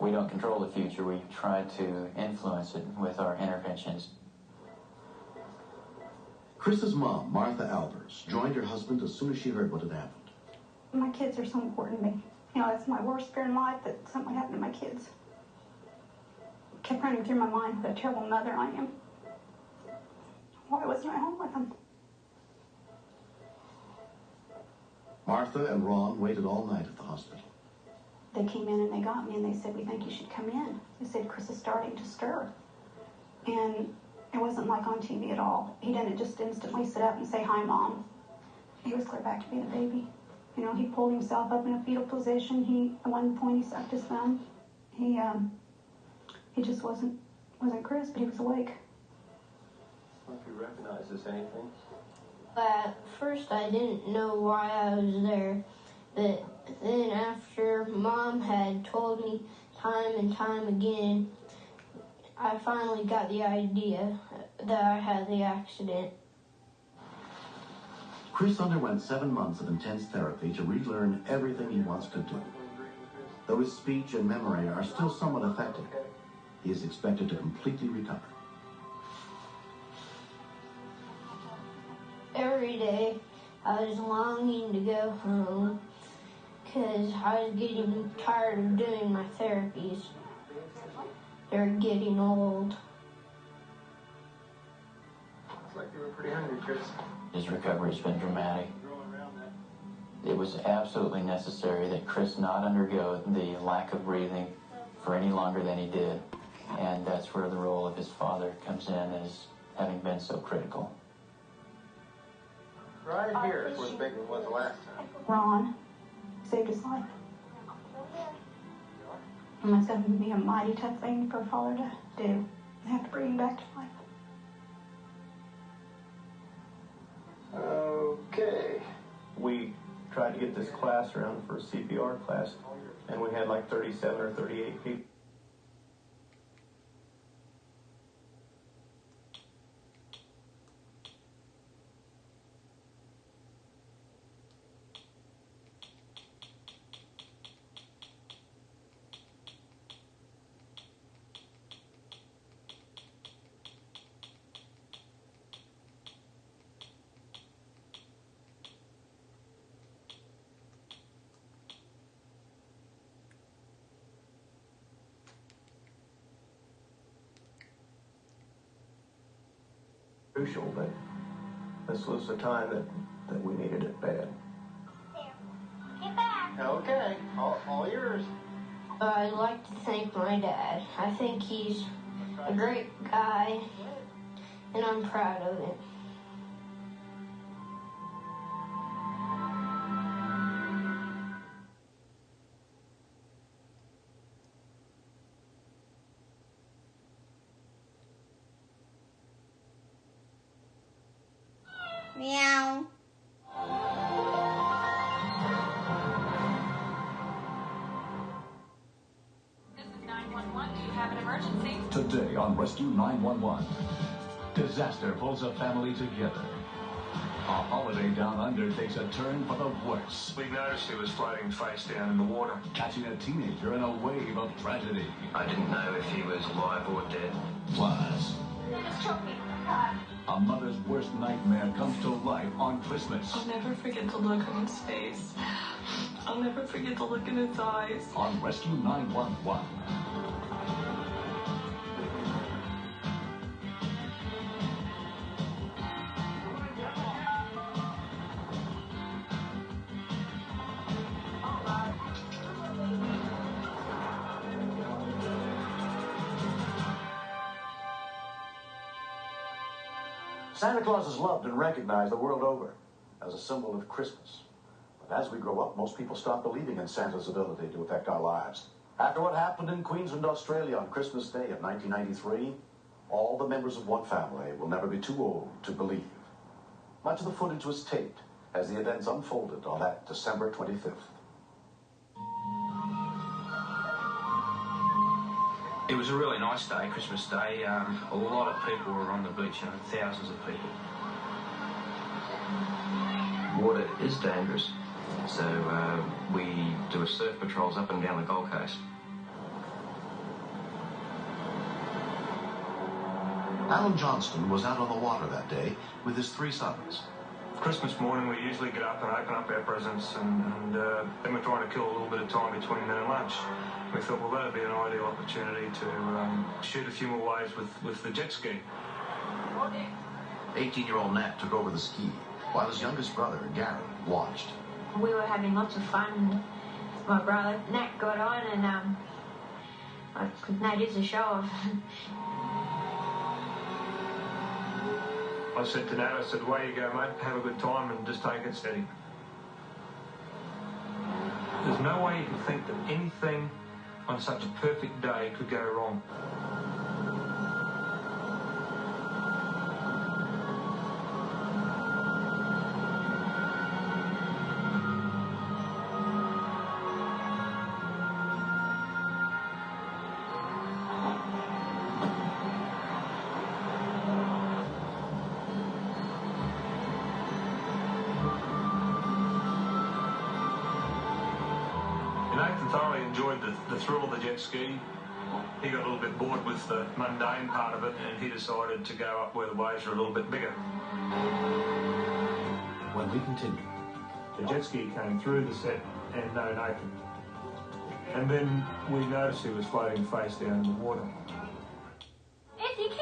we don't control the future. We try to influence it with our interventions. Chris's mom, Martha Albers, joined her husband as soon as she heard what had happened. My kids are so important to me. That's my worst fear in life, that something happened to my kids. It kept running through my mind what a terrible mother I am. Why wasn't I home with them? Martha and Ron waited all night at the hospital. They came in and they got me and they said, "We think you should come in." They said, "Chris is starting to stir." And It wasn't like on TV at all. He didn't just instantly sit up and say, "Hi, Mom." He was clear back to being a baby. You know, he pulled himself up in a fetal position. At one point, he sucked his thumb. He just wasn't Chris, but he was awake. If you recognize this anything? At first, I didn't know why I was there, but then after Mom had told me time and time again, I finally got the idea that I had the accident. Chris underwent 7 months of intense therapy to relearn everything he once could do. Though his speech and memory are still somewhat affected, he is expected to completely recover. Every day, I was longing to go home because I was getting tired of doing my therapies. They're getting old. Looks like you were pretty hungry, Chris. His recovery has been dramatic. It was absolutely necessary that Chris not undergo the lack of breathing for any longer than he did. And that's where the role of his father comes in as having been so critical. Right here is where the big one was the last time. Ron saved his life. And that's going to be a mighty tough thing for a father to do. They have to bring him back to life. Okay. We tried to get this class around for a CPR class, and we had like 37 or 38 people. Crucial, but this was the time that we needed it bad. Get back. Okay, all yours. I'd like to thank my dad. I think he's a great guy, and I'm proud of him. Meow. This is 911. Do you have an emergency? Today on Rescue 911, disaster pulls a family together. A holiday down under takes a turn for the worse. We noticed he was floating face down in the water. Catching a teenager in a wave of tragedy. I didn't know if he was alive or dead. Plus, a mother's worst nightmare comes to life on Christmas. I'll never forget the look on his face. I'll never forget the look in his eyes. On Rescue 911. Santa Claus is loved and recognized the world over as a symbol of Christmas. But as we grow up, most people stop believing in Santa's ability to affect our lives. After what happened in Queensland, Australia on Christmas Day of 1993, all the members of one family will never be too old to believe. Much of the footage was taped as the events unfolded on that December 25th. It was a really nice day, Christmas Day. A lot of people were on the beach, thousands of people. Water is dangerous, so we do surf patrols up and down the Gold Coast. Alan Johnston was out on the water that day with his 3 sons. Christmas morning, we usually get up and open up our presents, and then we're trying to kill a little bit of time between then and lunch. We thought, well, that would be an ideal opportunity to shoot a few more waves with the jet ski. 18-year-old Nat took over the ski, while his youngest brother, Gary, watched. We were having lots of fun. My brother Nat got on, and Nat is a show off. I said to Nat, I said, away you go, mate, have a good time and just take it steady. There's no way you could think that anything on such a perfect day could go wrong. Nathan thoroughly enjoyed the thrill of the jet ski. He got a little bit bored with the mundane part of it, and he decided to go up where the waves are a little bit bigger. When we continue, The jet ski came through the set and no Nathan. And then we noticed he was floating face down in the water. If you can't.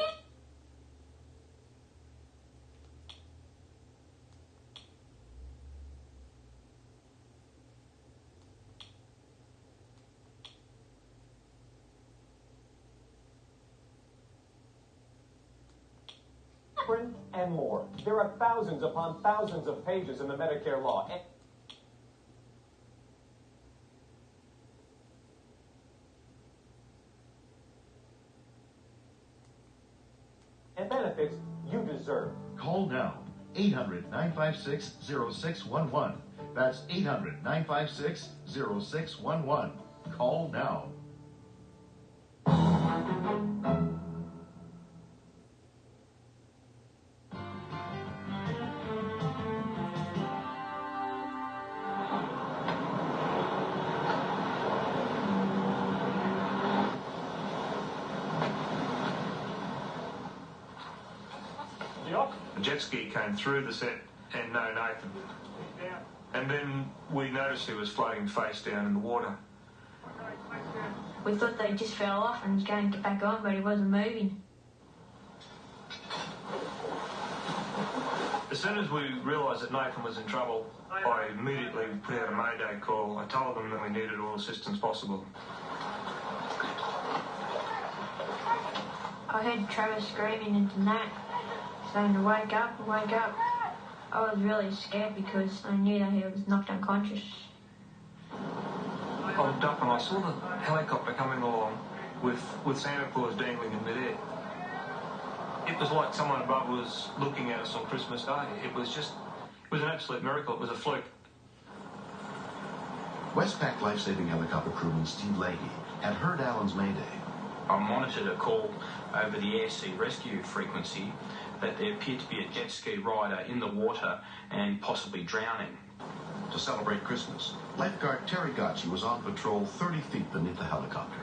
Print and more. There are thousands upon thousands of pages in the Medicare law. And benefits you deserve. Call now. 800-956-0611. That's 800-956-0611. Call now. The jet ski came through the set and no Nathan. And then we noticed he was floating face down in the water. We thought they just fell off and was going to get back on, but he wasn't moving. As soon as we realised that Nathan was in trouble, I immediately put out a mayday call. I told them that we needed all assistance possible. I heard Travis screaming into Nat, saying to wake up, wake up. I was really scared because I knew that he was knocked unconscious. I looked up and I saw the helicopter coming along with Santa Claus dangling in midair. It was like someone above was looking at us on Christmas Day. It was an absolute miracle. It was a fluke. Westpac life-saving helicopter crewman Steve Leahy had heard Alan's mayday. I monitored a call over the air sea rescue frequency that there appeared to be a jet ski rider in the water and possibly drowning. To celebrate Christmas, lifeguard Terry Gotchi was on patrol 30 feet beneath the helicopter.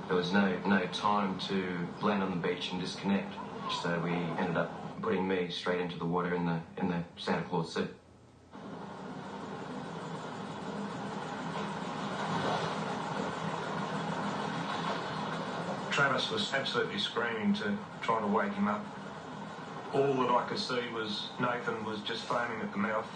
There was no time to land on the beach and disconnect, so we ended up putting me straight into the water in the Santa Claus suit. Travis was absolutely screaming to try to wake him up. All that I could see was Nathan was just foaming at the mouth.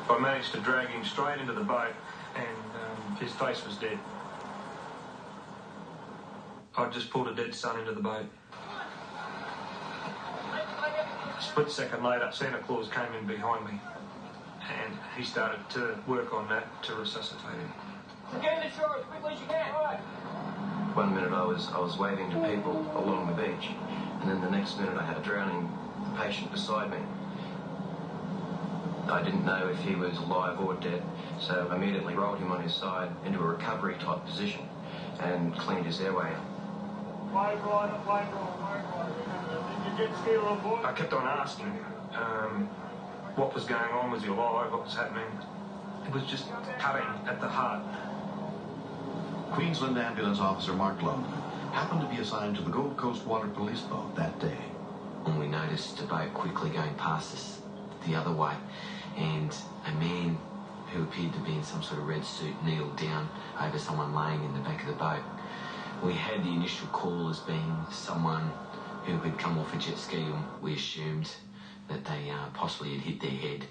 I managed to drag him straight into the boat and his face was dead. I just pulled a dead son into the boat. A split second later, Santa Claus came in behind me and he started to work on that to resuscitate him. Get in the shore as quickly as you can. All right. 1 minute I was waving to people along the beach, and then the next minute I had a drowning patient beside me. I didn't know if he was alive or dead, so I immediately rolled him on his side into a recovery type position and cleaned his airway out. I kept on asking what was going on, was he alive, what was happening. It was just cutting at the heart. Queensland ambulance officer Mark Longman happened to be assigned to the Gold Coast Water Police boat that day. And we noticed a boat quickly going past us the other way, and a man who appeared to be in some sort of red suit kneeled down over someone laying in the back of the boat. We had the initial call as being someone who had come off a jet ski, and we assumed that they possibly had hit their head.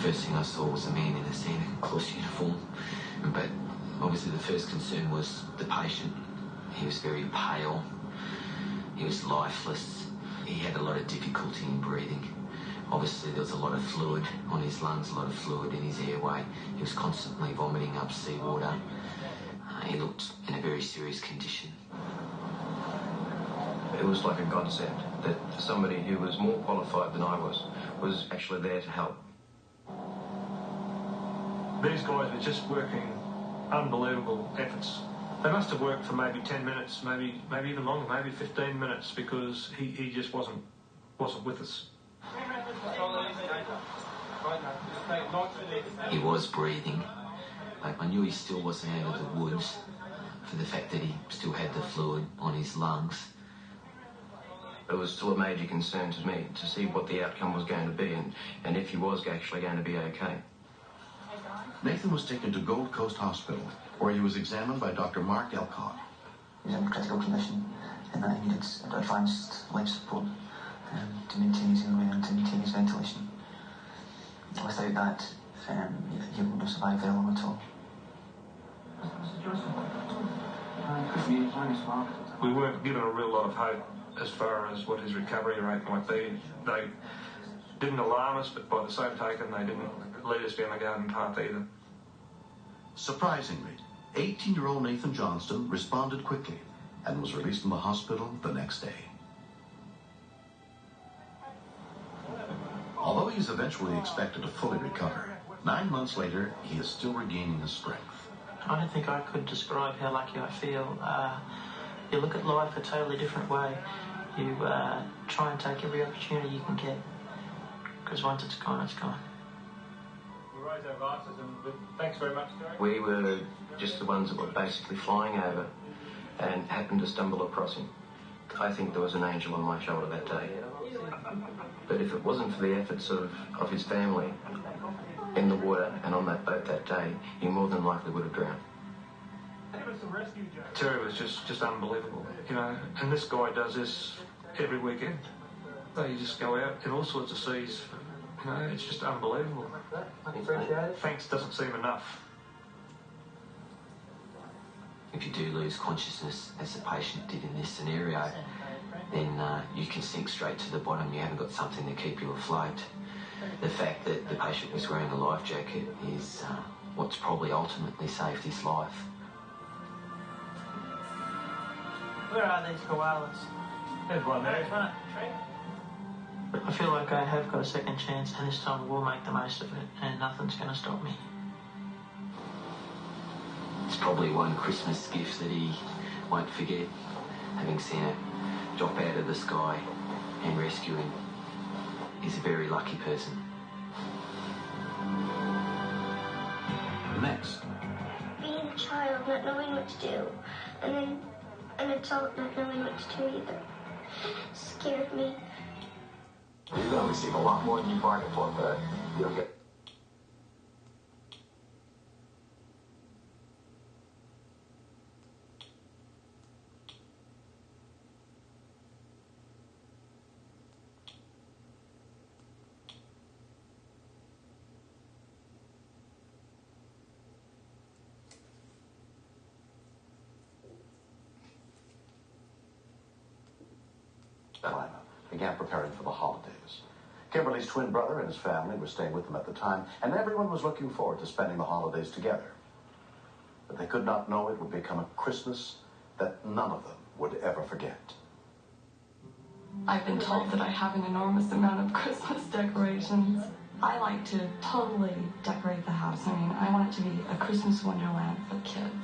The first thing I saw was a man in a Santa Claus uniform, but obviously the first concern was the patient. He was very pale, he was lifeless, he had a lot of difficulty in breathing. Obviously there was a lot of fluid on his lungs, a lot of fluid in his airway. He was constantly vomiting up seawater. He looked in a very serious condition. It was like a godsend that somebody who was more qualified than I was actually there to help. These guys were just working unbelievable efforts. They must have worked for maybe 10 minutes, maybe even longer, maybe 15 minutes, because he just wasn't with us. He was breathing. I knew he still wasn't out of the woods for the fact that he still had the fluid on his lungs. It was still a major concern to me to see what the outcome was going to be and if he was actually going to be okay. Nathan was taken to Gold Coast Hospital, where he was examined by Dr. Mark Elcott. He was in a critical condition and that he needed advanced life support to maintain his airway and to maintain his ventilation. Without that, he wouldn't have survived very long at all. We weren't given a real lot of hope as far as what his recovery rate might be. They didn't alarm us, but by the same token, they didn't lead us down the garden path either. Surprisingly, 18-year-old Nathan Johnston responded quickly and was released from the hospital the next day. Although he is eventually expected to fully recover, 9 months later, he is still regaining his strength. I don't think I could describe how lucky I feel. You look at life a totally different way. You try and take every opportunity you can get, because once it's gone, it's gone. We raise our glasses and thanks very much, Gary. We were just the ones that were basically flying over and happened to stumble across him. I think there was an angel on my shoulder that day. But if it wasn't for the efforts of his family in the water and on that boat that day, he more than likely would have drowned. Terry was just unbelievable, you know, and this guy does this every weekend. They just go out in all sorts of seas, you know, it's just unbelievable. Thanks doesn't seem enough. If you do lose consciousness, as the patient did in this scenario, then you can sink straight to the bottom. You haven't got something to keep you afloat. The fact that the patient was wearing a life jacket is what's probably ultimately saved his life. Where are these koalas? There's one there. I feel like I have got a second chance, and this time we'll make the most of it, and nothing's going to stop me. It's probably one Christmas gift that he won't forget, having seen it drop out of the sky and rescue him. He's a very lucky person. Next. Being a child, not knowing what to do, and then an adult not knowing what to do either, scared me. You're going to receive a lot more than you bargained for, but you'll get. Began preparing for the holidays. Kimberly's twin brother and his family were staying with them at the time, and everyone was looking forward to spending the holidays together. But they could not know it would become a Christmas that none of them would ever forget. I've been told that I have an enormous amount of Christmas decorations. I like to totally decorate the house. I mean, I want it to be a Christmas wonderland for kids.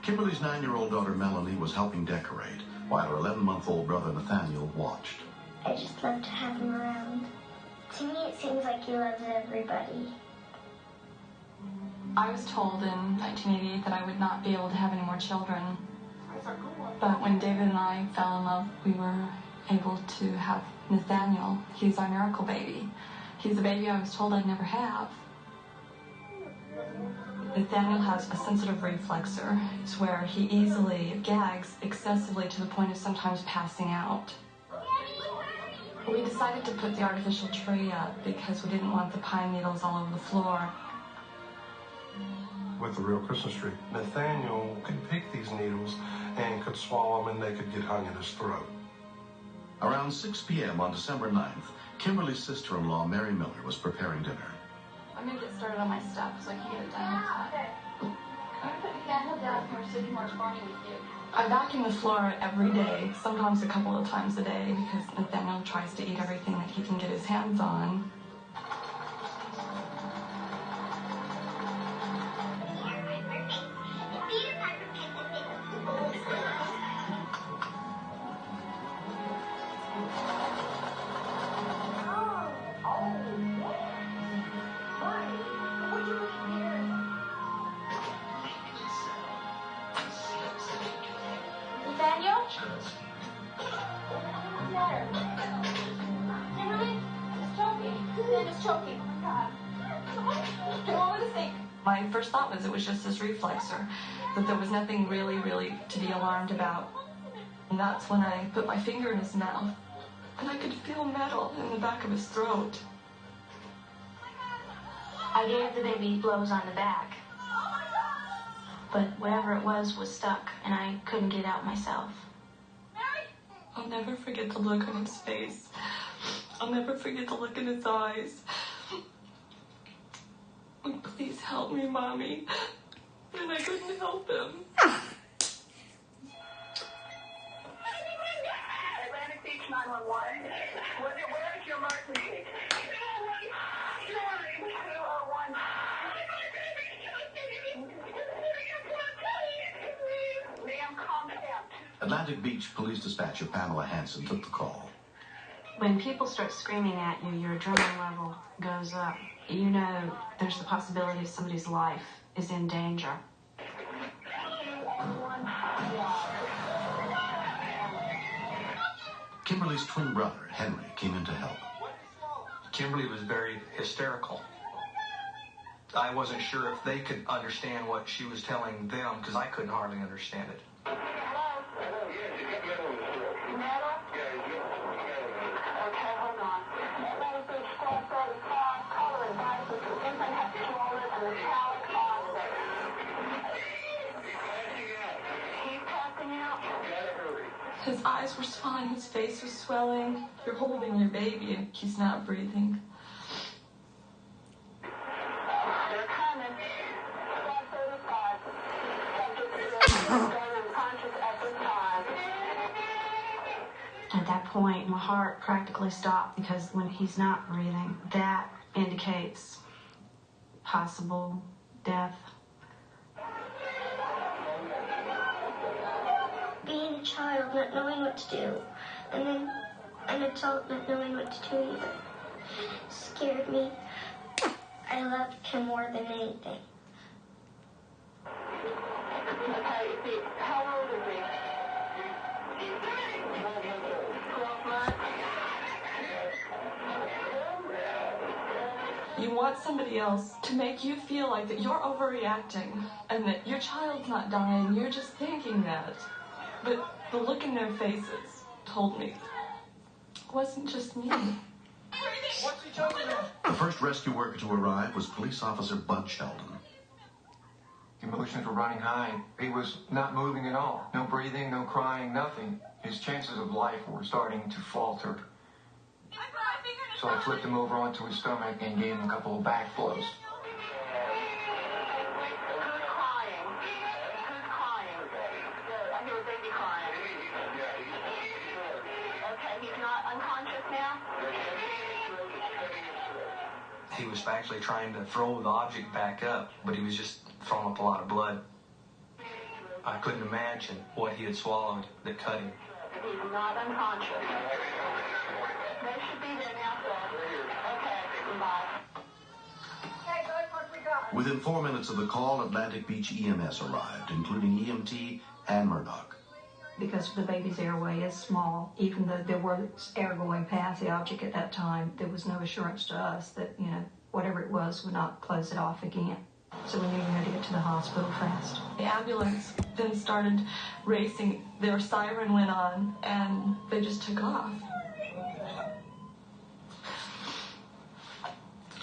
Kimberly's 9-year-old daughter Melanie was helping decorate, while her 11-month-old brother Nathaniel watched. I just love to have him around. To me, it seems like he loves everybody. I was told in 1988 that I would not be able to have any more children. But when David and I fell in love, we were able to have Nathaniel. He's our miracle baby. He's a baby I was told I'd never have. Nathaniel has a sensitive reflexor. It's where he easily gags excessively to the point of sometimes passing out. We decided to put the artificial tree up because we didn't want the pine needles all over the floor. With the real Christmas tree, Nathaniel could pick these needles and could swallow them, and they could get hung in his throat. Around 6 p.m. on December 9th, Kimberly's sister-in-law, Mary Miller, was preparing dinner. I'm going to get started on my stuff so I can get it done in time. Can I put Nathaniel down here so he can watch Barney with you? I vacuum the floor every day, sometimes a couple of times a day, because Nathaniel tries to eat everything that he can get his hands on. Nathaniel? What's the matter? Kimberly? It's choking. Nathaniel's choking. Oh my God. Come over the sink. My first thought was it was just his reflexor, that there was nothing really to be alarmed about. And that's when I put my finger in his mouth, and I could feel metal in the back of his throat. I gave the baby blows on the back, but whatever it was stuck, and I couldn't get it out myself. I'll never forget the look on his face. I'll never forget the look in his eyes. Please help me, Mommy. And I couldn't help him. Atlantic Beach 911. Where is your emergency? 201. Ma'am, calm down. Atlantic Beach Police Dispatcher Pamela Hansen took the call. When people start screaming at you, your adrenaline level goes up. You know there's the possibility somebody's life is in danger. Kimberly's twin brother, Henry, came in to help. Kimberly was very hysterical. I wasn't sure if they could understand what she was telling them because I couldn't hardly understand it. His eyes were swelling, his face was swelling. You're holding your baby and he's not breathing. They're coming. At that point, my heart practically stopped because when he's not breathing, that indicates possible death. Being a child, not knowing what to do, and then an adult not knowing what to do either, scared me. I loved him more than anything. How old is he? 12 months. You want somebody else to make you feel like that you're overreacting and that your child's not dying, you're just thinking that. But the look in their faces told me it wasn't just me. What's he choking on? The first rescue worker to arrive was police officer Bud Sheldon. Emotions were running high. He was not moving at all. No breathing, no crying, nothing. His chances of life were starting to falter. So I flipped him over onto his stomach and gave him a couple of back blows. He was actually trying to throw the object back up, but he was just throwing up a lot of blood. I couldn't imagine what he had swallowed that cut him. He's not unconscious. They should be there now, sir. Okay, bye. Hey, guys, what we got? Within 4 minutes of the call, Atlantic Beach EMS arrived, including EMT and Murdoch. Because the baby's airway is small, even though there was air going past the object at that time, there was no assurance to us that, whatever it was would not close it off again. So we knew we had to get to the hospital fast. The ambulance then started racing. Their siren went on, and they just took off.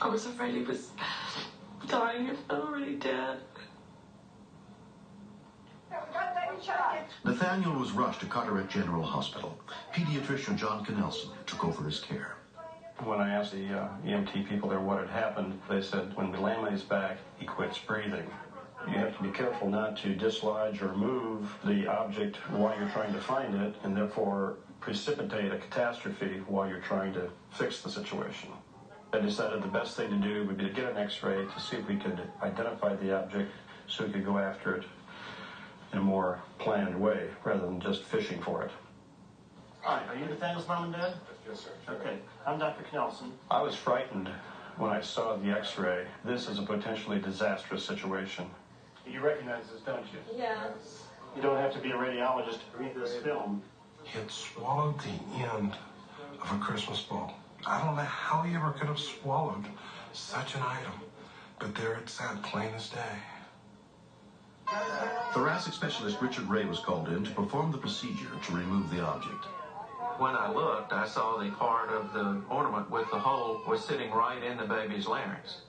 I was afraid he was dying if not already dead. Nathaniel was rushed to Carteret General Hospital. Pediatrician John Knelson took over his care. When I asked the EMT people there what had happened, they said when we landed his back, he quits breathing. You have to be careful not to dislodge or move the object while you're trying to find it, and therefore precipitate a catastrophe while you're trying to fix the situation. I decided the best thing to do would be to get an x-ray to see if we could identify the object so we could go after it in a more planned way rather than just fishing for it. All right, are you Nathaniel's mom and dad? Yes, sir. Okay, I'm Dr. Knelson. I was frightened when I saw the x-ray. This is a potentially disastrous situation. You recognize this, don't you? Yes. You don't have to be a radiologist to read this film. He had swallowed the end of a Christmas ball. I don't know how he ever could have swallowed such an item, but there it sat, plain as day. Thoracic specialist Richard Ray was called in to perform the procedure to remove the object. When I looked, I saw the part of the ornament with the hole was sitting right in the baby's larynx,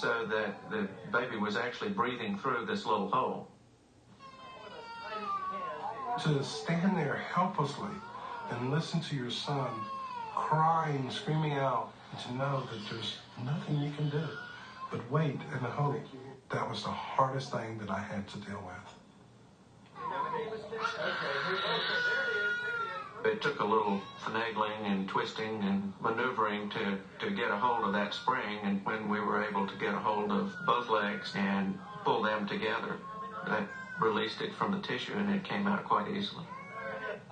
so that the baby was actually breathing through this little hole. To stand there helplessly and listen to your son crying, screaming out, and to know that there's nothing you can do but wait and hope, that was the hardest thing that I had to deal with. It took a little finagling and twisting and maneuvering to get a hold of that spring, and when we were able to get a hold of both legs and pull them together, that released it from the tissue and it came out quite easily.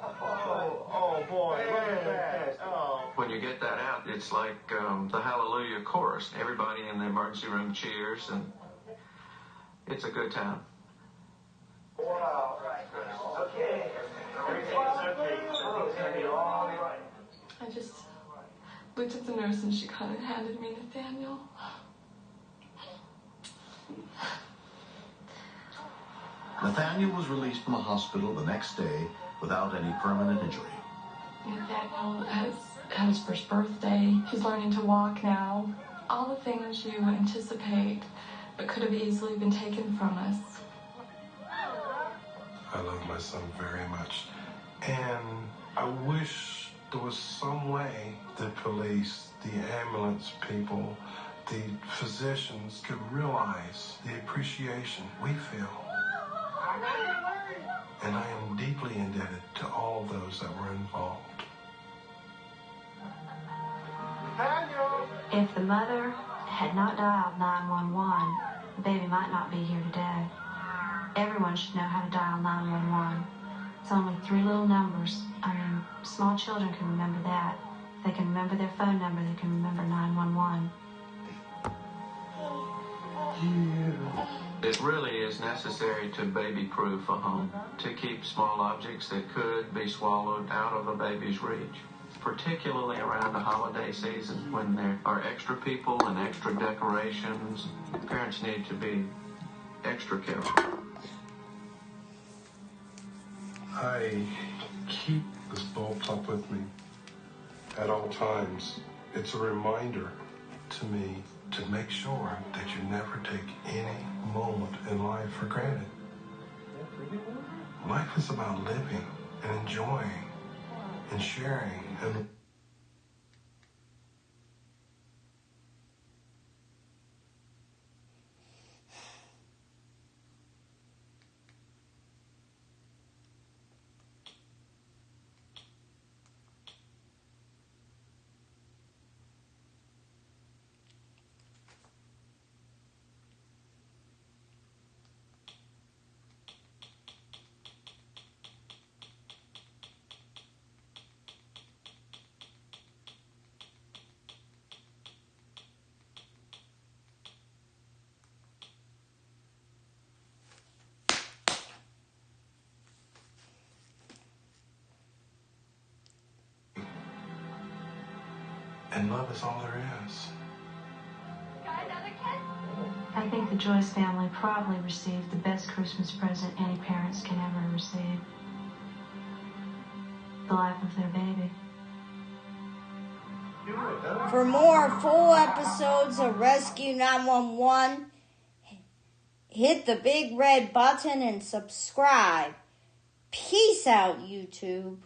Oh boy, look at that. Oh. When you get that out, it's like the Hallelujah chorus. Everybody in the emergency room cheers, and it's a good time. Wow. Okay. Everything's okay. Everything's going to be all right. I just looked at the nurse and she kind of handed me Nathaniel. Nathaniel was released from the hospital the next day without any permanent injury. Nathaniel has had his first birthday. He's learning to walk now. All the things you anticipate but could have easily been taken from us. I love my son very much. And I wish there was some way the police, the ambulance people, the physicians could realize the appreciation we feel. And I am deeply indebted to all those that were involved. If the mother had not dialed 911, the baby might not be here today. Everyone should know how to dial 911. It's only 3 little numbers. I mean, small children can remember that. If they can remember their phone number, they can remember 911. It really is necessary to baby-proof a home, to keep small objects that could be swallowed out of a baby's reach, particularly around the holiday season when there are extra people and extra decorations. Parents need to be extra careful. I keep this bullpup with me at all times. It's a reminder to me to make sure that you never take any moment in life for granted. Life is about living and enjoying and sharing and love is all there is. I think the Joyce family probably received the best Christmas present any parents can ever receive. The life of their baby. For more full episodes of Rescue 911, hit the big red button and subscribe. Peace out, YouTube.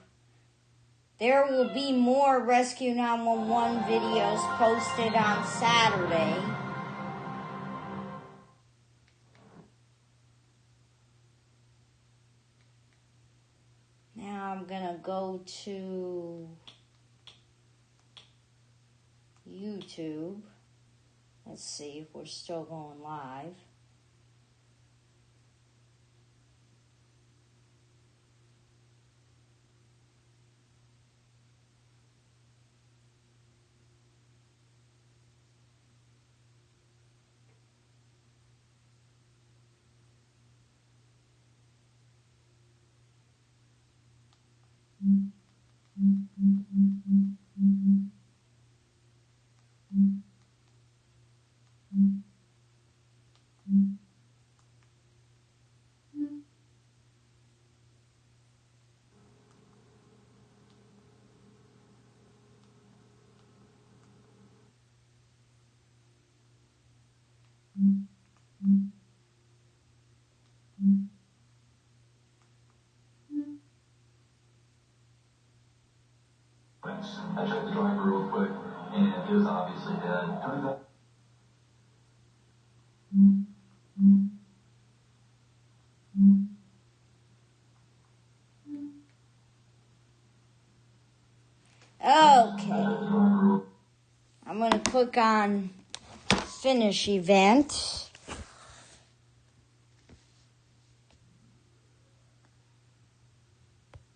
There will be more Rescue 911 videos posted on Saturday. Now I'm gonna go to YouTube. Let's see if we're still going live. I checked the driver real quick, and he was obviously dead. Okay. I'm going to click on Finish Event.